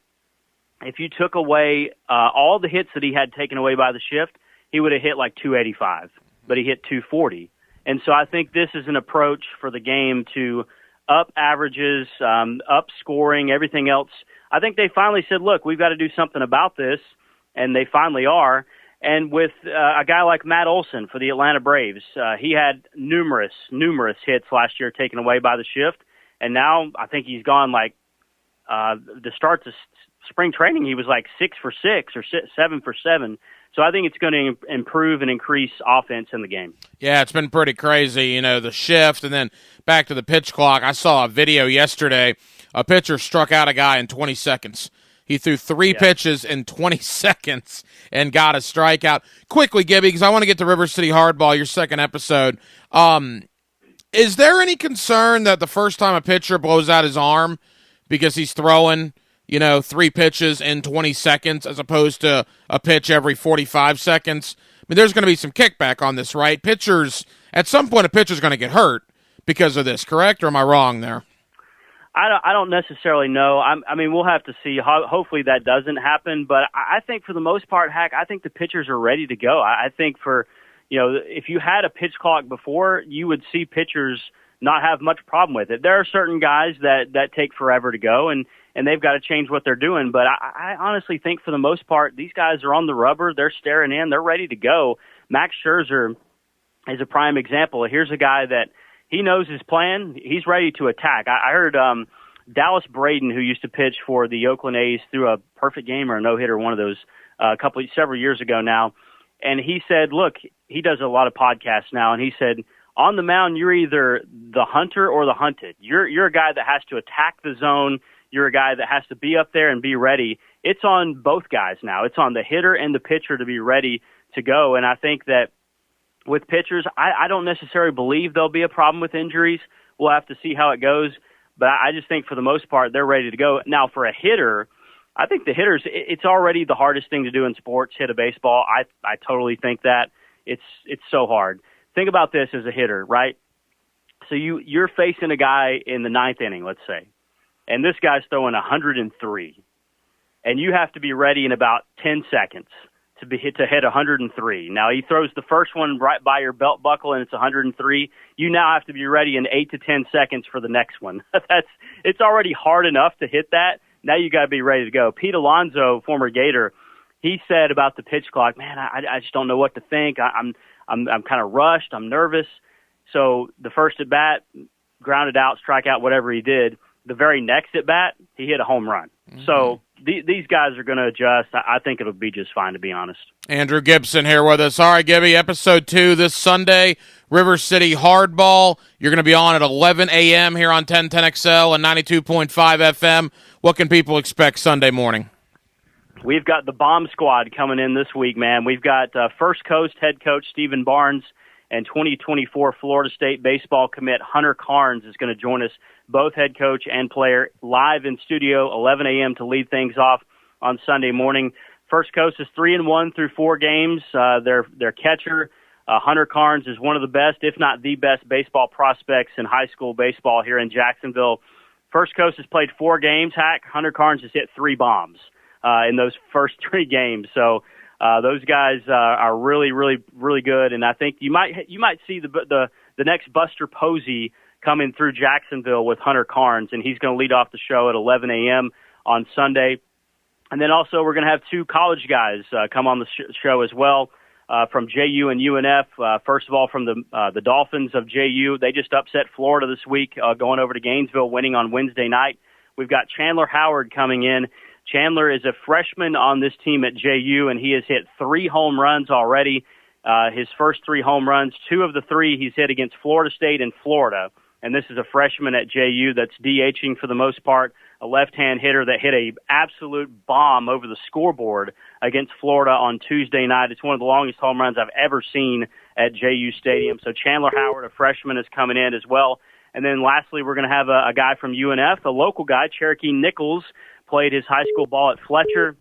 If you took away all the hits that he had taken away by the shift, he would have hit like 285, but he hit 240. And so I think this is an approach for the game to up averages, up scoring, everything else. I think they finally said, look, we've got to do something about this, and they finally are. And with a guy like Matt Olson for the Atlanta Braves, he had numerous hits last year taken away by the shift. And now I think he's gone to start the spring training, he was like 6 for 6 or 7 for 7. So I think it's going to improve and increase offense in the game. Yeah, it's been pretty crazy, the shift. And then back to the pitch clock. I saw a video yesterday. A pitcher struck out a guy in 20 seconds. He threw three pitches in 20 seconds and got a strikeout. Quickly, Gibby, because I want to get to River City Hardball, your second episode. Is there any concern that the first time a pitcher blows out his arm because he's throwing, three pitches in 20 seconds as opposed to a pitch every 45 seconds? I mean, there's going to be some kickback on this, right? At some point, a pitcher's going to get hurt because of this, correct? Or am I wrong there? I don't necessarily know. I mean, we'll have to see. Hopefully that doesn't happen. But I think for the most part, Hack, I think the pitchers are ready to go. I think if you had a pitch clock before, you would see pitchers not have much problem with it. There are certain guys that take forever to go, and they've got to change what they're doing. But I honestly think for the most part, these guys are on the rubber. They're staring in. They're ready to go. Max Scherzer is a prime example. Here's a guy that he knows his plan. He's ready to attack. I heard Dallas Braden, who used to pitch for the Oakland A's, threw a perfect game or a no-hitter, one of those, several years ago now. And he said, look, he does a lot of podcasts now, and he said, on the mound, you're either the hunter or the hunted. You're a guy that has to attack the zone. You're a guy that has to be up there and be ready. It's on both guys now. It's on the hitter and the pitcher to be ready to go. And I think that with pitchers, I don't necessarily believe there'll be a problem with injuries. We'll have to see how it goes. But I just think for the most part, they're ready to go. Now, for a hitter, I think the hitters, it's already the hardest thing to do in sports, hit a baseball. I totally think that. It's so hard. Think about this as a hitter, right? So you're facing a guy in the ninth inning, let's say, and this guy's throwing 103, and you have to be ready in about 10 seconds to hit 103. Now he throws the first one right by your belt buckle and it's 103. You now have to be ready in 8 to 10 seconds for the next one. It's already hard enough to hit that. Now you got to be ready to go. Pete Alonso, former Gator, he said about the pitch clock, man, I just don't know what to think. I'm kind of rushed. I'm nervous. So the first at bat, grounded out, strike out, whatever he did. The very next at bat, he hit a home run. Mm-hmm. So these guys are going to adjust. I think it'll be just fine, to be honest. Andrew Gibson here with us. All right, Gibby, episode 2 this Sunday, River City Hardball. You're going to be on at 11 a.m. here on 1010XL and 92.5 FM. What can people expect Sunday morning? We've got the bomb squad coming in this week, man. We've got First Coast head coach Stephen Barnes and 2024 Florida State baseball commit Hunter Carnes is going to join us, both head coach and player, live in studio, 11 a.m. to lead things off on Sunday morning. First Coast is 3-1 through 4 games. Their catcher, Hunter Carnes, is one of the best, if not the best, baseball prospects in high school baseball here in Jacksonville. First Coast has played 4 games. Hunter Carnes has hit 3 bombs in those first 3 games. So those guys are really, really, really good. And I think you might see the next Buster Posey coming through Jacksonville with Hunter Carnes, and he's going to lead off the show at 11 a.m. on Sunday. And then also we're going to have 2 college guys come on the show as well from JU and UNF. First of all, from the Dolphins of JU. They just upset Florida this week, going over to Gainesville, winning on Wednesday night. We've got Chandler Howard coming in. Chandler is a freshman on this team at JU, and he has hit 3 home runs already. His first 3 home runs, 2 of the 3 he's hit against Florida State and Florida. And this is a freshman at JU that's DHing for the most part, a left-hand hitter that hit a absolute bomb over the scoreboard against Florida on Tuesday night. It's one of the longest home runs I've ever seen at JU Stadium. So Chandler Howard, a freshman, is coming in as well. And then lastly, we're going to have a guy from UNF, a local guy, Cherokee Nichols, played his high school ball at Fletcher.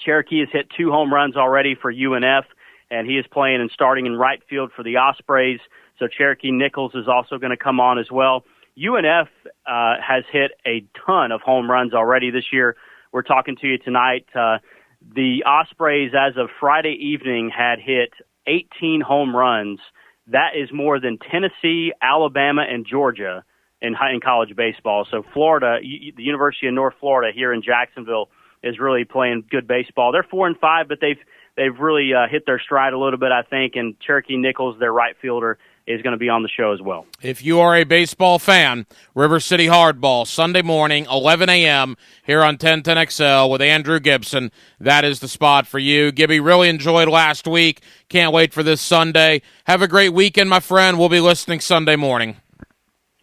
Cherokee has hit 2 home runs already for UNF, and he is playing and starting in right field for the Ospreys. So Cherokee Nichols is also going to come on as well. UNF has hit a ton of home runs already this year. We're talking to you tonight. The Ospreys, as of Friday evening, had hit 18 home runs. That is more than Tennessee, Alabama, and Georgia in college baseball. So Florida, the University of North Florida here in Jacksonville, is really playing good baseball. They're 4-5, but they've really hit their stride a little bit, I think. And Cherokee Nichols, their right fielder, is going to be on the show as well. If you are a baseball fan, River City Hardball, Sunday morning, 11 a.m. here on 1010XL with Andrew Gibson. That is the spot for you. Gibby, really enjoyed last week. Can't wait for this Sunday. Have a great weekend, my friend. We'll be listening Sunday morning.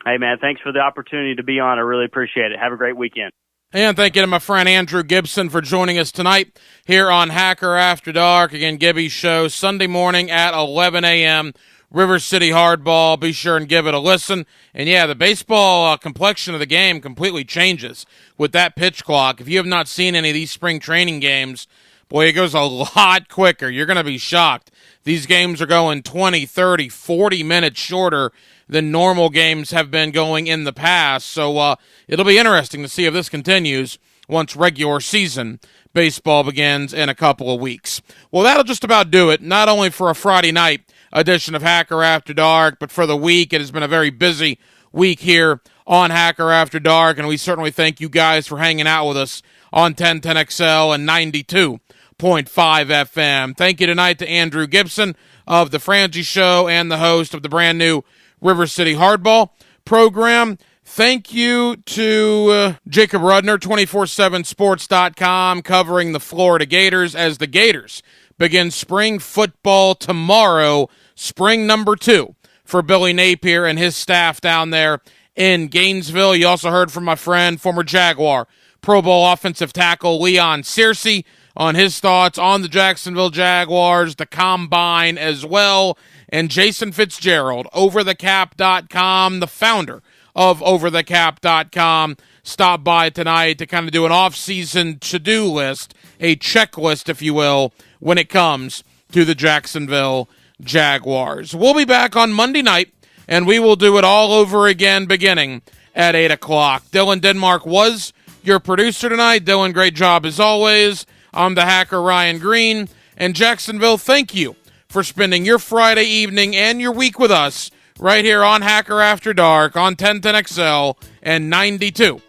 Hey, man, thanks for the opportunity to be on. I really appreciate it. Have a great weekend. And thank you to my friend Andrew Gibson for joining us tonight here on Hacker After Dark. Again, Gibby's show Sunday morning at 11 a.m., River City Hardball. Be sure and give it a listen. And yeah, the baseball complexion of the game completely changes with that pitch clock. If you have not seen any of these spring training games, boy, it goes a lot quicker. You're going to be shocked. These games are going 20, 30, 40 minutes shorter than normal games have been going in the past. So it'll be interesting to see if this continues once regular season baseball begins in a couple of weeks. Well, that'll just about do it, not only for a Friday night edition of Hacker After Dark, but for the week. It has been a very busy week here on Hacker After Dark, and we certainly thank you guys for hanging out with us on 1010XL and 92.5 FM. Thank you tonight to Andrew Gibson of The Frangie Show and the host of the brand new River City Hardball program. Thank you to Jacob Rudner, 247sports.com, covering the Florida Gators as the Gators begin spring football tomorrow, spring number 2 for Billy Napier and his staff down there in Gainesville. You also heard from my friend, former Jaguar, Pro Bowl offensive tackle Leon Searcy on his thoughts on the Jacksonville Jaguars, the Combine as well, and Jason Fitzgerald, OverTheCap.com, the founder of OverTheCap.com, stopped by tonight to kind of do an off-season to-do list, a checklist, if you will, when it comes to the Jacksonville Jaguars. We'll be back on Monday night, and we will do it all over again beginning at 8 o'clock. Dylan Denmark was your producer tonight. Dylan, great job as always. I'm the hacker, Ryan Green. And Jacksonville, thank you for spending your Friday evening and your week with us right here on Hacker After Dark on 1010XL and 92.5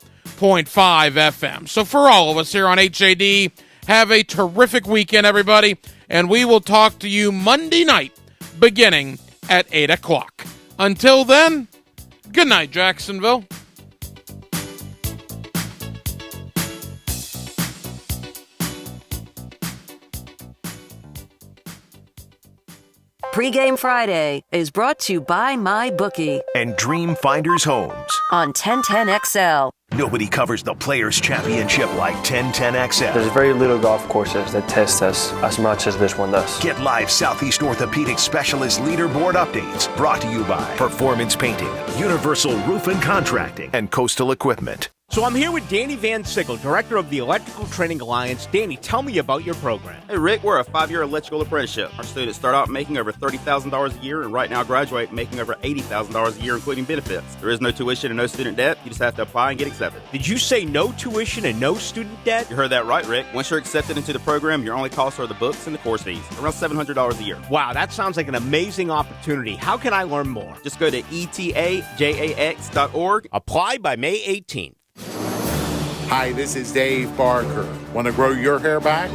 FM. So for all of us here on HAD, have a terrific weekend, everybody, and we will talk to you Monday night beginning at 8 o'clock. Until then, good night, Jacksonville. Pre-Game Friday is brought to you by MyBookie and Dream Finders Homes on 1010XL. Nobody covers the Players' Championship like 1010XL. There's very little golf courses that test us as much as this one does. Get live Southeast Orthopedic Specialist leaderboard updates brought to you by Performance Painting, Universal Roof and Contracting, and Coastal Equipment. So I'm here with Danny Van Sickle, Director of the Electrical Training Alliance. Danny, tell me about your program. Hey, Rick, we're a 5-year electrical apprenticeship. Our students start out making over $30,000 a year and right now graduate making over $80,000 a year, including benefits. There is no tuition and no student debt. You just have to apply and get accepted. Did you say no tuition and no student debt? You heard that right, Rick. Once you're accepted into the program, your only costs are the books and the course fees, around $700 a year. Wow, that sounds like an amazing opportunity. How can I learn more? Just go to etajax.org. Apply by May 18th. Hi, this is Dave Barker. Want to grow your hair back?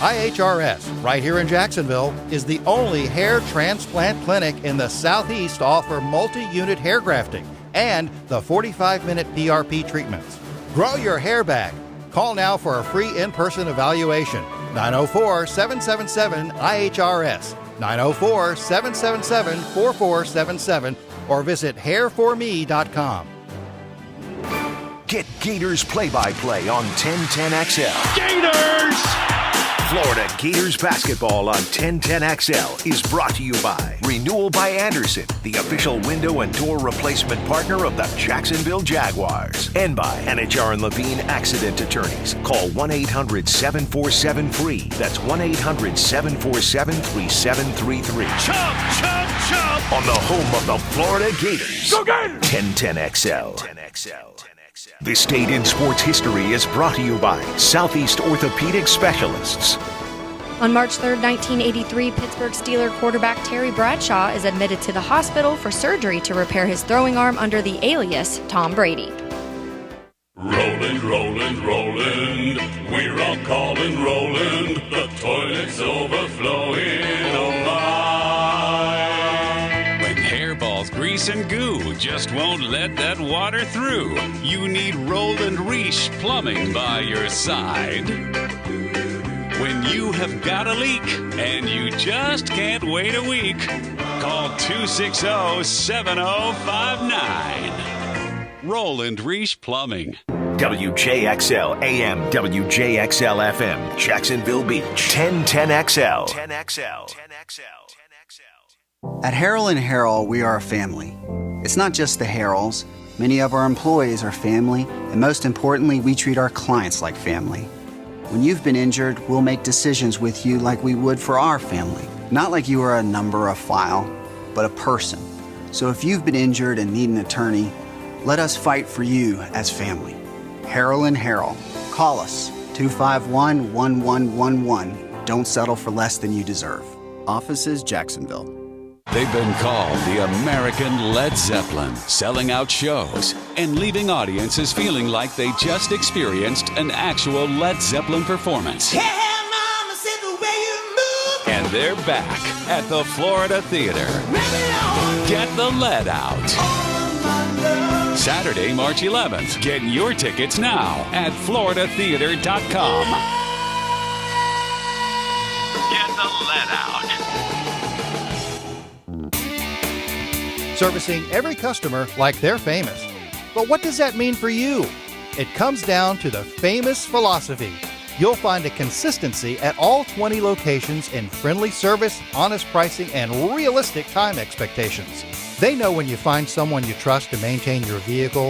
IHRS, right here in Jacksonville, is the only hair transplant clinic in the Southeast to offer multi-unit hair grafting and the 45-minute PRP treatments. Grow your hair back. Call now for a free in-person evaluation. 904-777-IHRS, 904-777-4477, or visit hairforme.com. Get Gators play-by-play on 1010XL. Gators! Florida Gators basketball on 1010XL is brought to you by Renewal by Anderson, the official window and door replacement partner of the Jacksonville Jaguars, and by Anajar and Levine Accident Attorneys. Call 1-800-747-FREE. That's 1-800-747-3733. Chop, chop, chop! On the home of the Florida Gators. Go Gators! 1010XL. This Date in Sports History is brought to you by Southeast Orthopedic Specialists. On March 3, 1983, Pittsburgh Steelers quarterback Terry Bradshaw is admitted to the hospital for surgery to repair his throwing arm under the alias Tom Brady. Roland, Roland, Roland, we're all calling Roland. The toilet's overflowing, oh my. When hairballs, grease, and goo just won't let that water through, you need Roland Reach Plumbing by your side. When you have got a leak and you just can't wait a week, call 260-7059. Roland Reach Plumbing. WJXL AM, WJXL FM, Jacksonville Beach, 1010XL. 10XL. At Harrell & Harrell, we are a family. It's not just the Harrells. Many of our employees are family, and most importantly, we treat our clients like family. When you've been injured, we'll make decisions with you like we would for our family. Not like you are a number, a file, but a person. So if you've been injured and need an attorney, let us fight for you as family. Harrell & Harrell. Call us, 251-1111. Don't settle for less than you deserve. Offices, Jacksonville. They've been called the American Led Zeppelin, selling out shows and leaving audiences feeling like they just experienced an actual Led Zeppelin performance. Yeah, mama said the way you move. And they're back at the Florida Theater. Get the lead out. Saturday, March 11th. Get your tickets now at floridatheater.com. Get the lead out. Servicing every customer like they're famous. But what does that mean for you? It comes down to the famous philosophy. You'll find a consistency at all 20 locations in friendly service, honest pricing, and realistic time expectations. They know when you find someone you trust to maintain your vehicle,